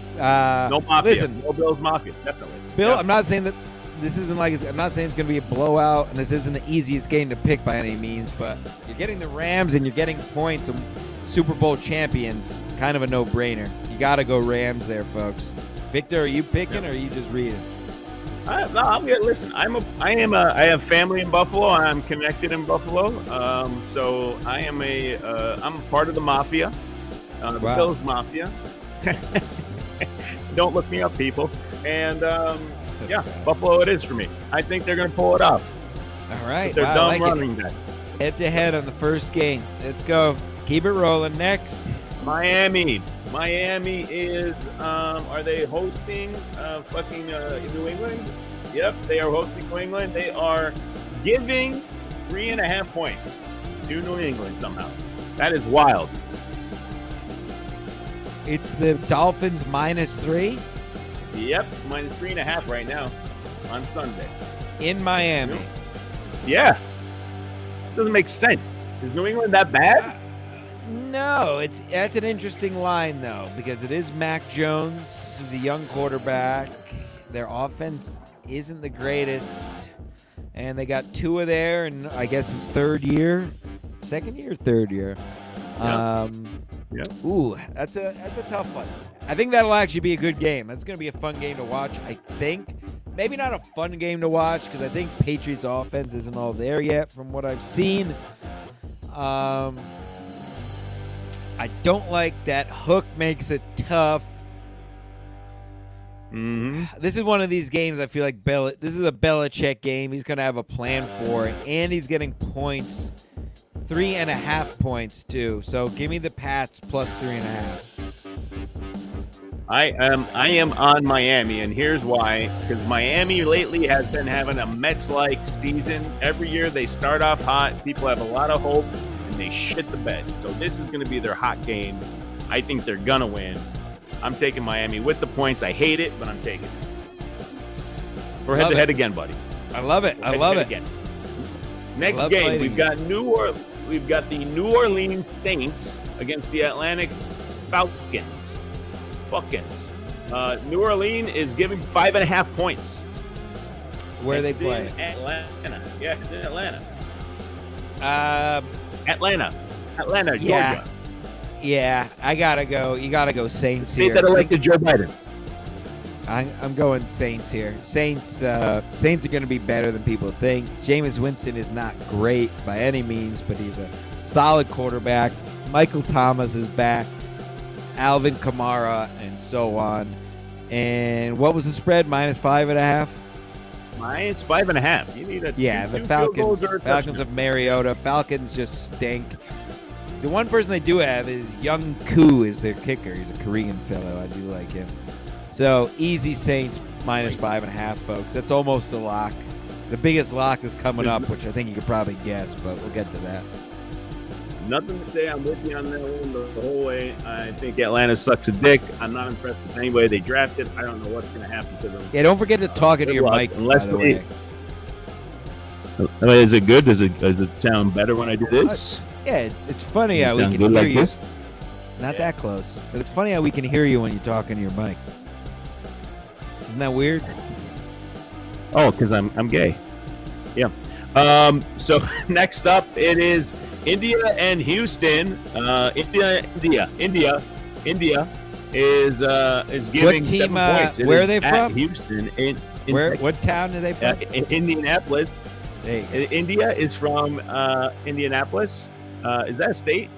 no Mafia. Listen, no Bills Mafia. Definitely. Bill, Yeah. I'm not saying that this isn't like I'm not saying it's going to be a blowout, and this isn't the easiest game to pick by any means, but you're getting the Rams and you're getting points and Super Bowl champions. Kind of a no-brainer. You got to go Rams there, folks. Victor, are you picking or are you just reading? I'm good. Listen, I have family in Buffalo. I'm connected in Buffalo. So I'm part of the Mafia, the Wow. Bills Mafia. Don't look me up, people. And Buffalo it is for me. I think they're going to pull it off. All right. They're Wow, I dumb like it. running back. Head-to-head on the first game. Let's go. Keep it rolling. Next. Miami is, are they hosting New England? Yep, they are hosting New England. They are giving 3.5 points to New England somehow. That is wild. It's the Dolphins -3 Yep, -3.5 right now on Sunday. in Miami. Yeah. Doesn't make sense. Is New England that bad? No, that's an interesting line though, because it is Mac Jones, who's a young quarterback. Their offense isn't the greatest, and they got Tua there, and I guess his third year. Yeah. Ooh, that's a tough one. I think that'll actually be a good game. That's going to be a fun game to watch. I think maybe not a fun game to watch because I think Patriots offense isn't all there yet from what I've seen. I don't like that Hook makes it tough. Mm-hmm. This is one of these games I feel like this is a Belichick game. He's going to have a plan for it, and he's getting points. 3.5 points, too. So give me the Pats plus 3.5. I am on Miami, and here's why. Because Miami lately has been having a Mets-like season. Every year they start off hot. People have a lot of hope, and they shit the bed. So this is going to be their hot game. I think they're going to win. I'm taking Miami with the points. I hate it, but I'm taking it. We're head-to-head again, buddy. I love it. I love it. Again. Next game, we've got the New Orleans Saints against the Atlantic Falcons. New Orleans is giving 5.5 points. Where are they playing? Atlanta. Yeah, it's in Atlanta. Atlanta, Yeah. Georgia. Yeah, I gotta go. You gotta go Saints State here. that elected Joe Biden. I'm going Saints here. Saints are going to be better than people think. Jameis Winston is not great by any means, but he's a solid quarterback. Michael Thomas is back. Alvin Kamara, and so on. And what was the spread? -5.5? It's 5.5. You need a the two Falcons. field goals or a Falcons touchdown. of Mariota. Falcons just stink. The one person they do have is Young Koo is their kicker. He's a Korean fellow. I do like him. So easy Saints -5.5, folks. That's almost a lock. The biggest lock is coming up, which I think you could probably guess, but we'll get to that. Nothing to say. I'm with you on that one the whole way. I think Atlanta sucks a dick. I'm not impressed with anybody they drafted. I don't know what's going to happen to them. Yeah, don't forget to talk into your mic. Unless by the way. Is it good? Does it sound better when I do this? Yeah, it's funny Does how it we sound can good hear like you. this? Not that close, but it's funny how we can hear you when you're talking to your mic. Isn't that weird? Oh, because I'm gay. Yeah. So next up, it is India and Houston. India is giving What team, 7 points. It where is are they at from? Houston. What town are they from? In Indianapolis. There you go. India is from Indianapolis. Is that a state?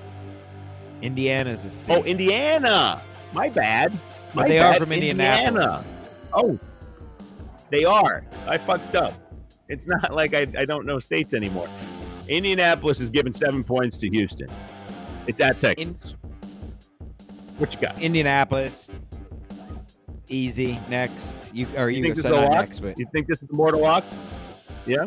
Indiana's a state. Oh, Indiana. My bad. But they are from Indianapolis. Indiana. Oh, they are. I fucked up. It's not like I don't know states anymore. Indianapolis is giving 7 points to Houston. It's at Texas. What you got? Indianapolis. Easy. Next. You think go this is set a on lock? next, but You think this is the mortal lock? Yeah.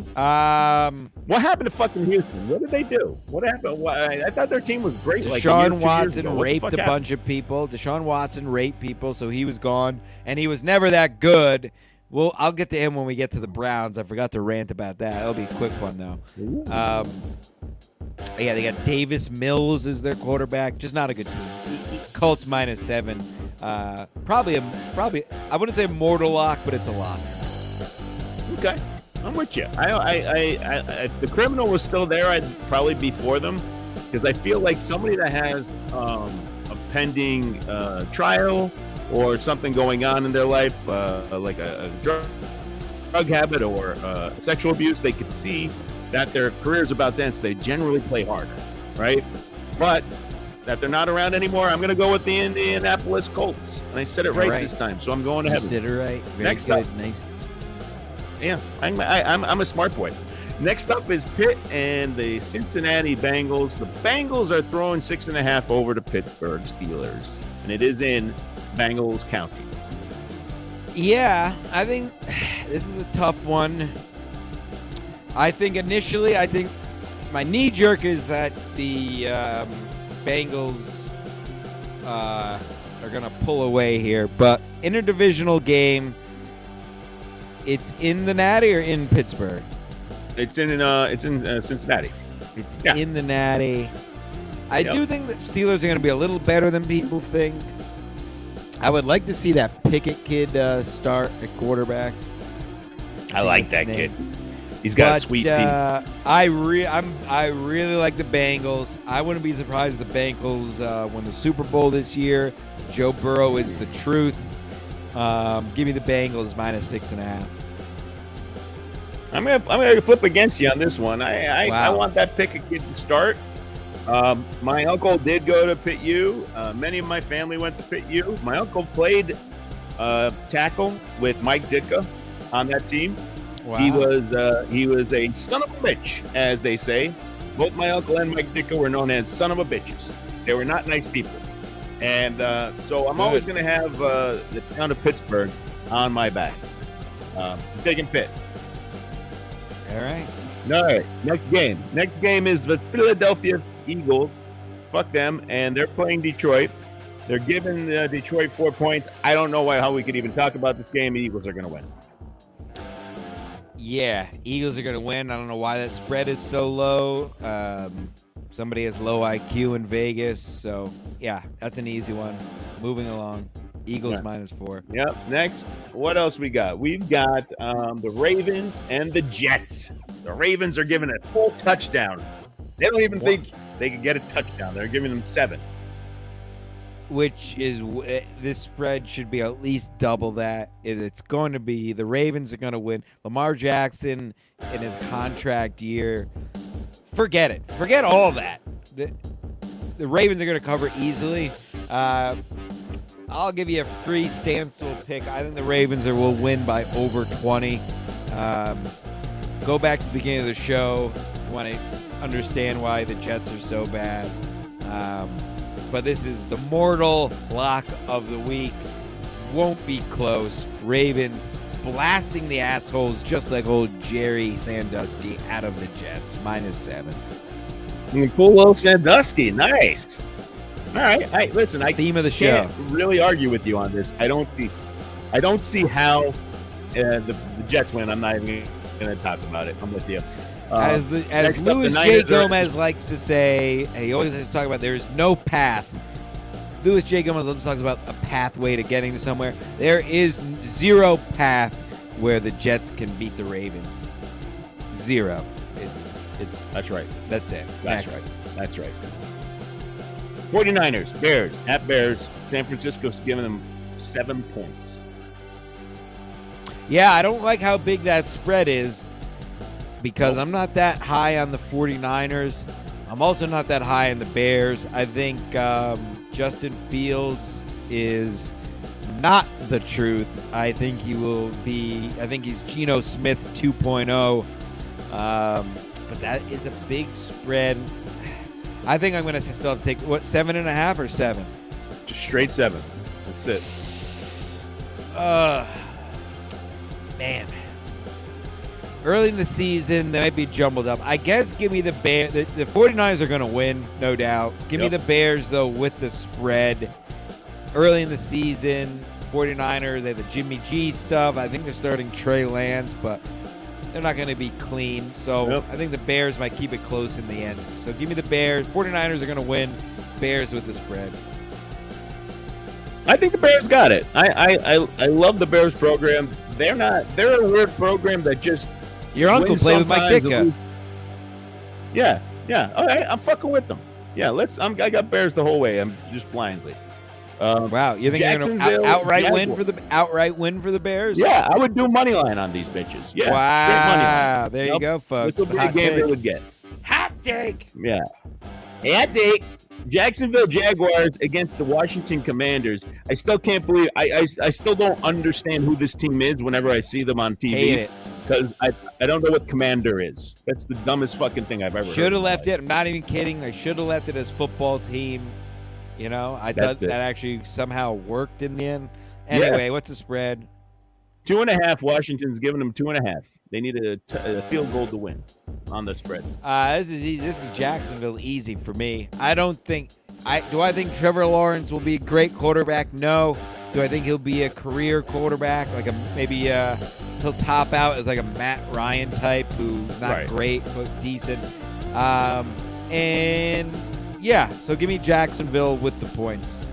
What happened to fucking Houston? What did they do? What happened? I thought their team was great. Like a year, 2 Deshaun years Watson ago. What the raped fuck a happened? bunch of people. Deshaun Watson raped people, so he was gone, and he was never that good. Well, I'll get to him when we get to the Browns. I forgot to rant about that. That'll be a quick one, though. Yeah, they got Davis Mills as their quarterback. Just not a good team. Colts -7. Probably, I wouldn't say mortal lock, but it's a lock. Okay, I'm with you. If the criminal was still there, I'd probably be for them because I feel like somebody that has a pending trial or something going on in their life, like a drug habit or sexual abuse, they could see that their career is about to end, so they generally play harder, right? But that they're not around anymore, I'm going to go with the Indianapolis Colts. And I said it right this time, so I'm going to heaven. You said it right. Very Next good. up. Nice. Yeah, I'm a smart boy. Next up is Pitt and the Cincinnati Bengals. The Bengals are throwing 6.5 over to Pittsburgh Steelers, and it is in Bengals County. Yeah, I think this is a tough one. I think initially, my knee jerk is that the Bengals are going to pull away here. But interdivisional game, it's in the Natty or in Pittsburgh? It's in Cincinnati. It's in the Natty. I do think that Steelers are going to be a little better than people think. I would like to see that Pickett kid start at quarterback. I like that kid. He's got a sweet team. I really like the Bengals. I wouldn't be surprised if the Bengals win the Super Bowl this year. Joe Burrow is the truth. Give me the Bengals -6.5. I'm gonna flip against you on this one. I want that Pickett kid to start. My uncle did go to Pitt U. Many of my family went to Pitt U. My uncle played tackle with Mike Ditka on that team. Wow. He was a son of a bitch, as they say. Both my uncle and Mike Ditka were known as son of a bitches. They were not nice people. And so I'm always going to have the town of Pittsburgh on my back. Big and Pitt. All right. All right. Next game is the Philadelphia Eagles. Fuck them. And they're playing Detroit. They're giving Detroit 4 points. I don't know how we could even talk about this game. The Eagles are going to win. Yeah, Eagles are going to win. I don't know why that spread is so low. Somebody has low IQ in Vegas. So, yeah, that's an easy one. Moving along. Eagles -4. Yep. Next, what else we got? We've got the Ravens and the Jets. The Ravens are giving a full touchdown. They don't even think they can get a touchdown. They're giving them 7. Which is, this spread should be at least double that. It's going to be, the Ravens are going to win. Lamar Jackson in his contract year, forget it. Forget all that. The Ravens are going to cover easily. I'll give you a free Stansel pick. I think the Ravens will win by over 20. Go back to the beginning of the show if you want to understand why the Jets are so bad. But this is the mortal lock of the week. Won't be close. Ravens blasting the assholes just like old Jerry Sandusky out of the Jets. -7. Cool little Sandusky. Nice. All right. Listen, Theme of the show. Can't really argue with you on this. I don't see how the Jets win. I'm not even going to talk about it. I'm with you. As Louis J. Gomez likes to say, he always has to talk about there's no path. Louis J. Gomez talks about a pathway to getting to somewhere. There is zero path where the Jets can beat the Ravens. Zero. That's right. That's it. That's right. 49ers, Bears, at Bears. San Francisco's giving them 7 points. Yeah, I don't like how big that spread is because I'm not that high on the 49ers. I'm also not that high on the Bears. I think Justin Fields is not the truth. I think he's Geno Smith 2.0. But that is a big spread. I think I'm going to still have to take, 7.5 or 7? Just straight 7. That's it. Man. Early in the season, they might be jumbled up. I guess give me the Bears. The 49ers are going to win, no doubt. Give me the Bears, though, with the spread. Early in the season, 49ers, they have the Jimmy G stuff. I think they're starting Trey Lance, but they're not going to be clean. So I think the Bears might keep it close in the end. So give me the Bears. 49ers are going to win. Bears with the spread. I think the Bears got it. I love the Bears program. They're a weird program that just your uncle played with Mike Ditka. Yeah. All right, I'm fucking with them. Yeah, I got Bears the whole way. I'm just blindly. Wow, you think you're going to outright win for the Bears? Yeah, I would do money line on these bitches. Yeah. Wow. There you go, folks. This will be a game they would get. Hot take. Yeah. Hot take. Jacksonville Jaguars against the Washington Commanders. I still can't believe I still don't understand who this team is whenever I see them on TV. Because I don't know what Commander is. That's the dumbest fucking thing I've ever heard. Should have left it. I'm not even kidding. They should have left it as football team. You know, I thought that actually somehow worked in the end. Anyway, what's the spread? 2.5. Washington's giving them 2.5. They need a field goal to win on the spread. This is easy. This is Jacksonville easy for me. I think Trevor Lawrence will be a great quarterback? No. Do I think he'll be a career quarterback? Like he'll top out as like a Matt Ryan type who's not great but decent. And yeah, so give me Jacksonville with the points.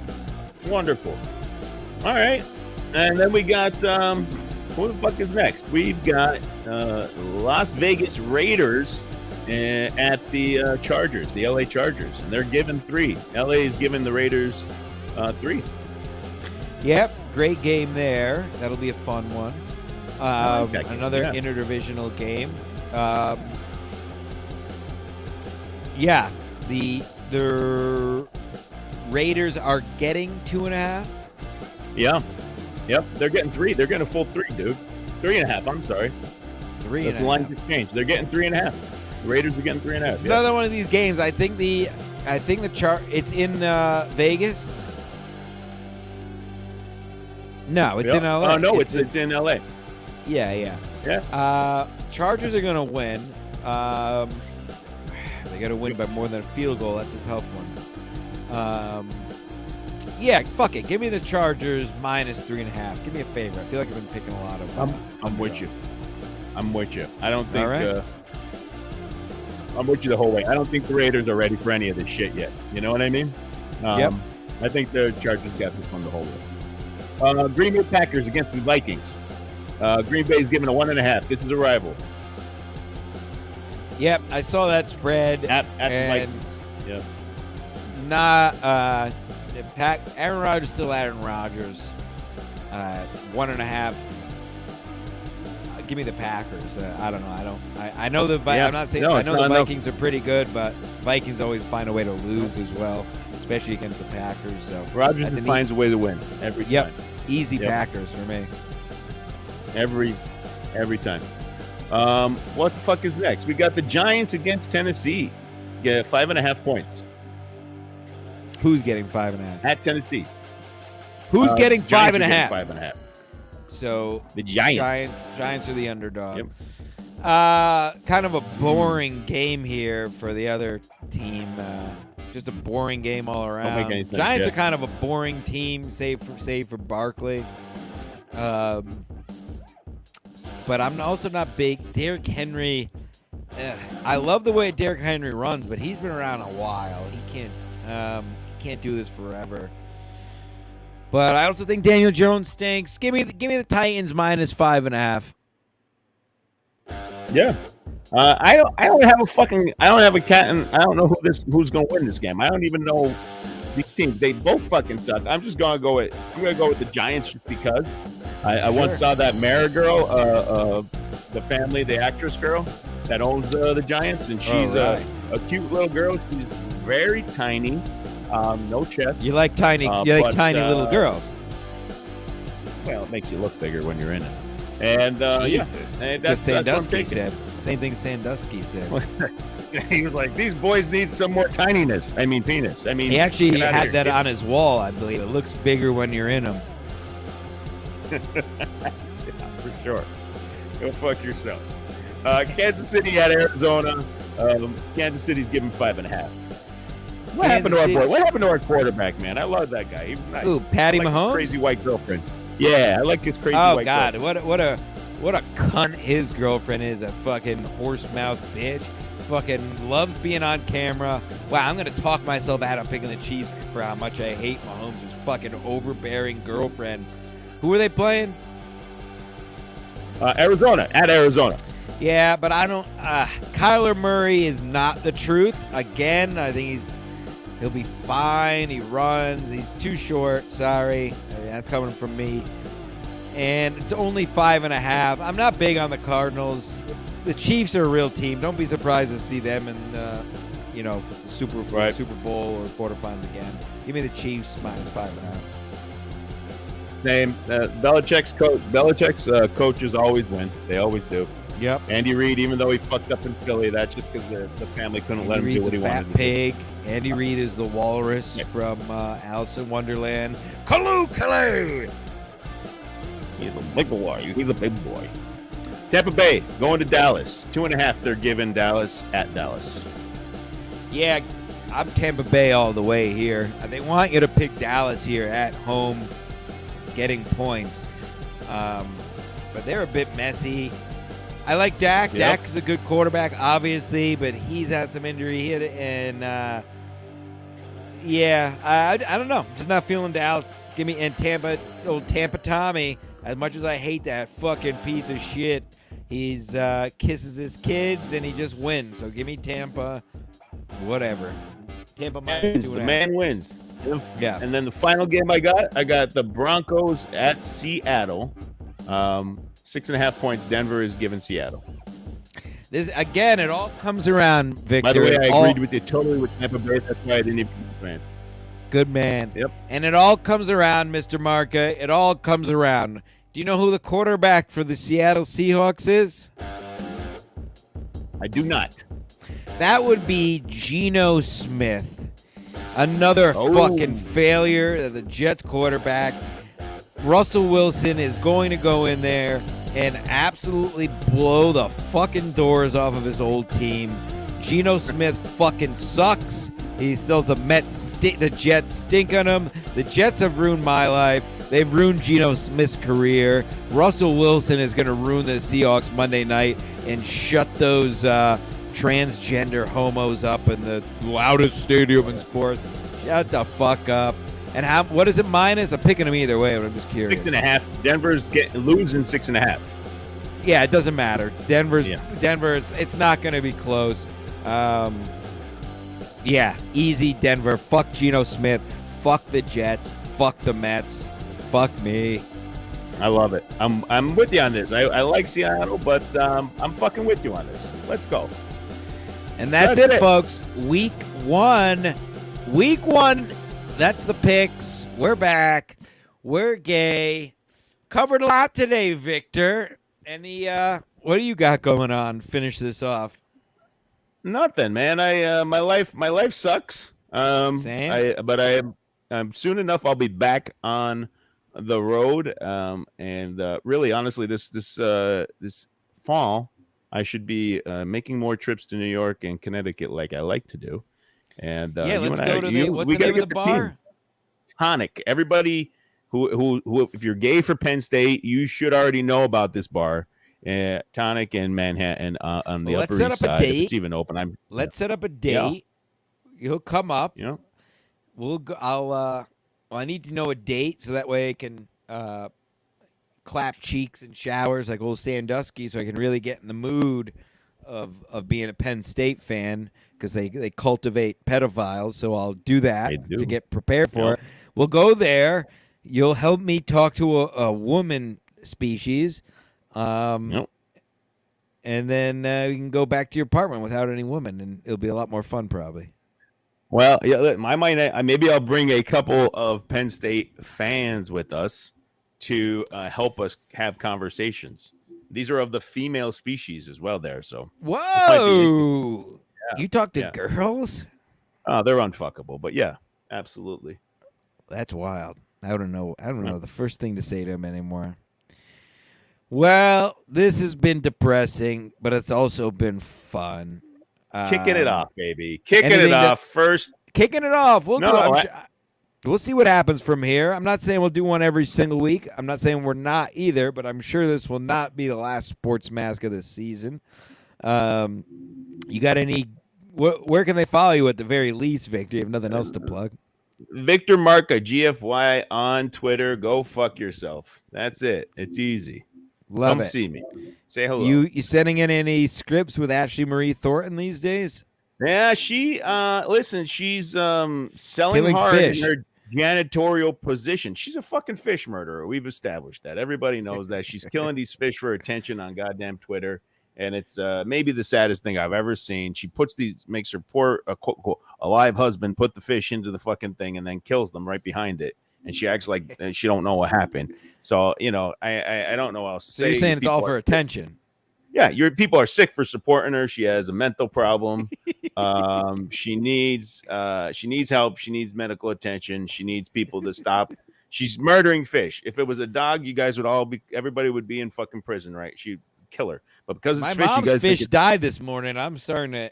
Wonderful. All right. And then we got who the fuck is next? We've got Las Vegas Raiders at the Chargers, the LA Chargers, and they're giving 3. LA is giving the Raiders 3. Yep, great game there. That'll be a fun one. Another interdivisional game. The Raiders are getting 2.5. Yeah. Yep, they're getting 3. They're getting a full 3, dude. 3.5. I'm sorry. 3.5. The line just changed. They're getting 3.5. The Raiders are getting 3.5. It's another one of these games. I think the it's in Vegas. No, it's in LA. Oh no, it's in LA. Yeah. Chargers are gonna win. They got to win by more than a field goal. That's a tough one. Fuck it. Give me the Chargers minus 3.5. Give me a favor. I feel like I've been picking a lot of. I'm with you. I don't think. Right. I'm with you the whole way. I don't think the Raiders are ready for any of this shit yet. You know what I mean? Yep. I think the Chargers got this one the whole way. Green Bay Packers against the Vikings. Green Bay is giving a 1.5. This is a rival. Yep, I saw that spread at the Vikings. Yep. Aaron Rodgers still Aaron Rodgers. 1.5. Give me the Packers. I don't know. I know the. I'm not saying. I know the Vikings are pretty good, but Vikings always find a way to lose as well, especially against the Packers. So Rodgers finds a way to win every time. Easy Packers for me. Every time. What the fuck is next? We got the Giants against Tennessee. Get 5.5 points. Who's getting 5.5? At Tennessee. Who's getting 5.5? 5.5. So the Giants are the underdog. Yep. Kind of a boring game here for the other team. Just a boring game all around. Don't make any sense, Giants are kind of a boring team, save for Barkley. But I'm also not big. Derrick Henry. I love the way Derrick Henry runs, but he's been around a while. He can't do this forever. But I also think Daniel Jones stinks. Give me the Titans minus 5.5. Yeah. I don't have a cat, and I don't know who's going to win this game. I don't even know these teams. They both fucking suck. I'm gonna go with the Giants just because I once saw that Mara girl, the family, the actress girl that owns the Giants, and she's a cute little girl. She's very tiny. No chest. You like tiny little girls. Well, it makes you look bigger when you're in it. And Jesus, and that's Sandusky said. Same thing Sandusky said. He was like, "These boys need some more tininess. I mean, penis. He actually had that on his wall. I believe it looks bigger when you're in them. Yeah, for sure. Go fuck yourself. Kansas City at Arizona. Kansas City's giving 5.5. What happened to our quarterback, man? I love that guy. He was nice. Ooh, Patty Mahomes? Crazy white girlfriend. Yeah, I like his crazy Oh white God, girl. what a cunt his girlfriend is. A fucking horse mouth bitch. Fucking loves being on camera. Wow, I'm gonna talk myself out of picking the Chiefs for how much I hate Mahomes' fucking overbearing girlfriend. Who are they playing? Arizona, at Arizona. Yeah, but I don't. Kyler Murray is not the truth. Again, I think he'll be fine. He runs. He's too short. Sorry, that's coming from me. And it's only 5.5. I'm not big on the Cardinals. The Chiefs are a real team. Don't be surprised to see them in, Super Bowl or quarterfinals again. Give me the Chiefs minus 5.5. Same. Belichick's coaches always win. They always do. Yep. Andy Reid, even though he fucked up in Philly, that's just because the family couldn't let him do what he wanted to do. Pig. Andy Reid is the walrus from Alice in Wonderland. Kaloo! He's a big boy. He's a big boy. Tampa Bay going to Dallas. 2.5. They're giving Dallas at Dallas. Yeah, I'm Tampa Bay all the way here. They want you to pick Dallas here at home, getting points. But they're a bit messy. I like Dak. Yep. Dak's a good quarterback, obviously, but he's had some injury hit, and I don't know. Just not feeling Dallas. Give me old Tampa Tommy. As much as I hate that fucking piece of shit, he's kisses his kids and he just wins. So give me Tampa, whatever. Tampa minus 2.5. The man wins. Yeah. And then the final game I got the Broncos at Seattle. 6.5 points. Denver is giving Seattle. This again, it all comes around, Victor. By the way, I agreed with you totally with Tampa Bay. That's why I didn't even plan. Good man. Yep. And it all comes around, Mr. Marca. It all comes around. Do you know who the quarterback for the Seattle Seahawks is? I do not. That would be Geno Smith. Another fucking failure of the Jets quarterback. Russell Wilson is going to go in there and absolutely blow the fucking doors off of his old team. Geno Smith fucking sucks. He still the Jets stink on him. The Jets have ruined my life. They've ruined Geno Smith's career. Russell Wilson is going to ruin the Seahawks Monday night and shut those transgender homos up in the loudest stadium in sports. Shut the fuck up. And what is it minus? I'm picking them either way, but I'm just curious. 6.5. Denver's losing 6.5. Yeah, it doesn't matter. Denver, it's not going to be close. Yeah, easy Denver. Fuck Geno Smith. Fuck the Jets. Fuck the Mets. Fuck me. I love it. I'm with you on this. I like Seattle, but I'm fucking with you on this. Let's go. And that's it, folks. Week one. That's the picks. We're back. We're gay. Covered a lot today, Victor. Any what do you got going on? Finish this off. Nothing, man. My life sucks. Same. But soon enough I'll be back on the road. And really, honestly, this fall I should be making more trips to New York and Connecticut like I like to do. And let's go to what's the name of the bar? Team. Tonic. Everybody who if you're gay for Penn State, you should already know about this bar. Tonic in Manhattan on the Upper East Side. If it's even open, let's set up a date. Yeah. You'll come up. You know, we'll go. I need to know a date so that way I can clap cheeks and showers like old Sandusky, so I can really get in the mood of being a Penn State fan because they cultivate pedophiles. So I'll do that to get prepared for it. We'll go there. You'll help me talk to a woman species. And then you can go back to your apartment without any women, and it'll be a lot more fun, probably. Well, yeah, maybe I'll bring a couple of Penn State fans with us to help us have conversations. These are of the female species as well there. So whoa, you talk to girls? Oh, they're unfuckable, but yeah, absolutely. That's wild. I don't know the first thing to say to him anymore. Well, this has been depressing, but it's also been fun. Kicking it off, baby. Kicking it off. We'll do it. We'll see what happens from here. I'm not saying we'll do one every single week. I'm not saying we're not either, but I'm sure this will not be the last Sports Mask of this season. You got any? Where can they follow you at the very least, Victor? You have nothing else to plug. Victor Marca, GFY on Twitter. Go fuck yourself. That's it. It's easy. Love Come it. see me. Say hello. You sending in any scripts with Ashley Marie Thornton these days? Yeah, she listen, she's selling Killing hard fish. in her janitorial position. She's a fucking fish murderer. We've established that. Everybody knows that. She's killing these fish for attention on goddamn Twitter. And it's maybe the saddest thing I've ever seen. She makes her poor alive husband put the fish into the fucking thing and then kills them right behind it. And she acts like she don't know what happened. So, I don't know what else to say. So you're saying it's all for attention? Yeah, your people are sick for supporting her. She has a mental problem. She needs help. She needs medical attention. She needs people to stop. She's murdering fish. If it was a dog, you guys would everybody would be in fucking prison, right? She'd kill her. But because it's My fish, mom's you guys fish died this morning. I'm starting to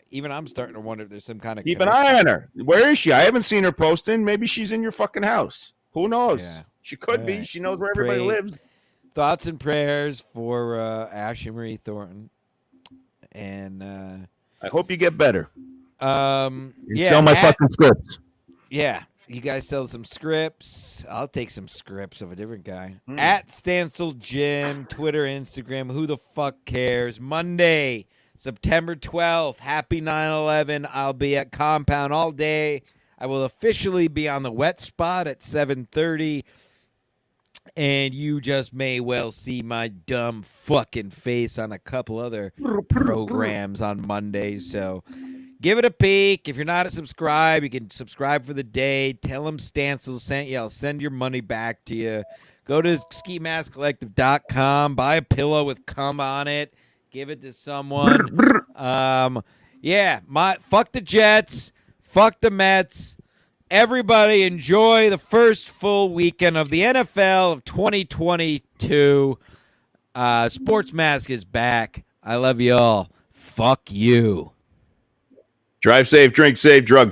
wonder if there's some kind of keep an eye on her. Where is she? I haven't seen her posting. Maybe she's in your fucking house. Who knows? Yeah. She could be. Right. She knows where everybody lives. Thoughts and prayers for Ashley Marie Thornton, and I hope you get better. Yeah, sell my fucking scripts. Yeah, you guys sell some scripts. I'll take some scripts of a different guy. At Stancil Gym, Twitter, Instagram. Who the fuck cares? Monday, September 12th. Happy 9/11. I'll be at Compound all day. I will officially be on the wet spot at 7:30. And you just may well see my dumb fucking face on a couple other programs on Monday. So give it a peek. If you're not subscribed, you can subscribe for the day. Tell them Stancil sent you. I'll send your money back to you. Go to skimaskcollective.com. Buy a pillow with cum on it. Give it to someone. Fuck the Jets. Fuck the Mets. Everybody enjoy the first full weekend of the NFL of 2022. Sports Mask is back. I love you all. Fuck you. Drive safe, drink safe, drug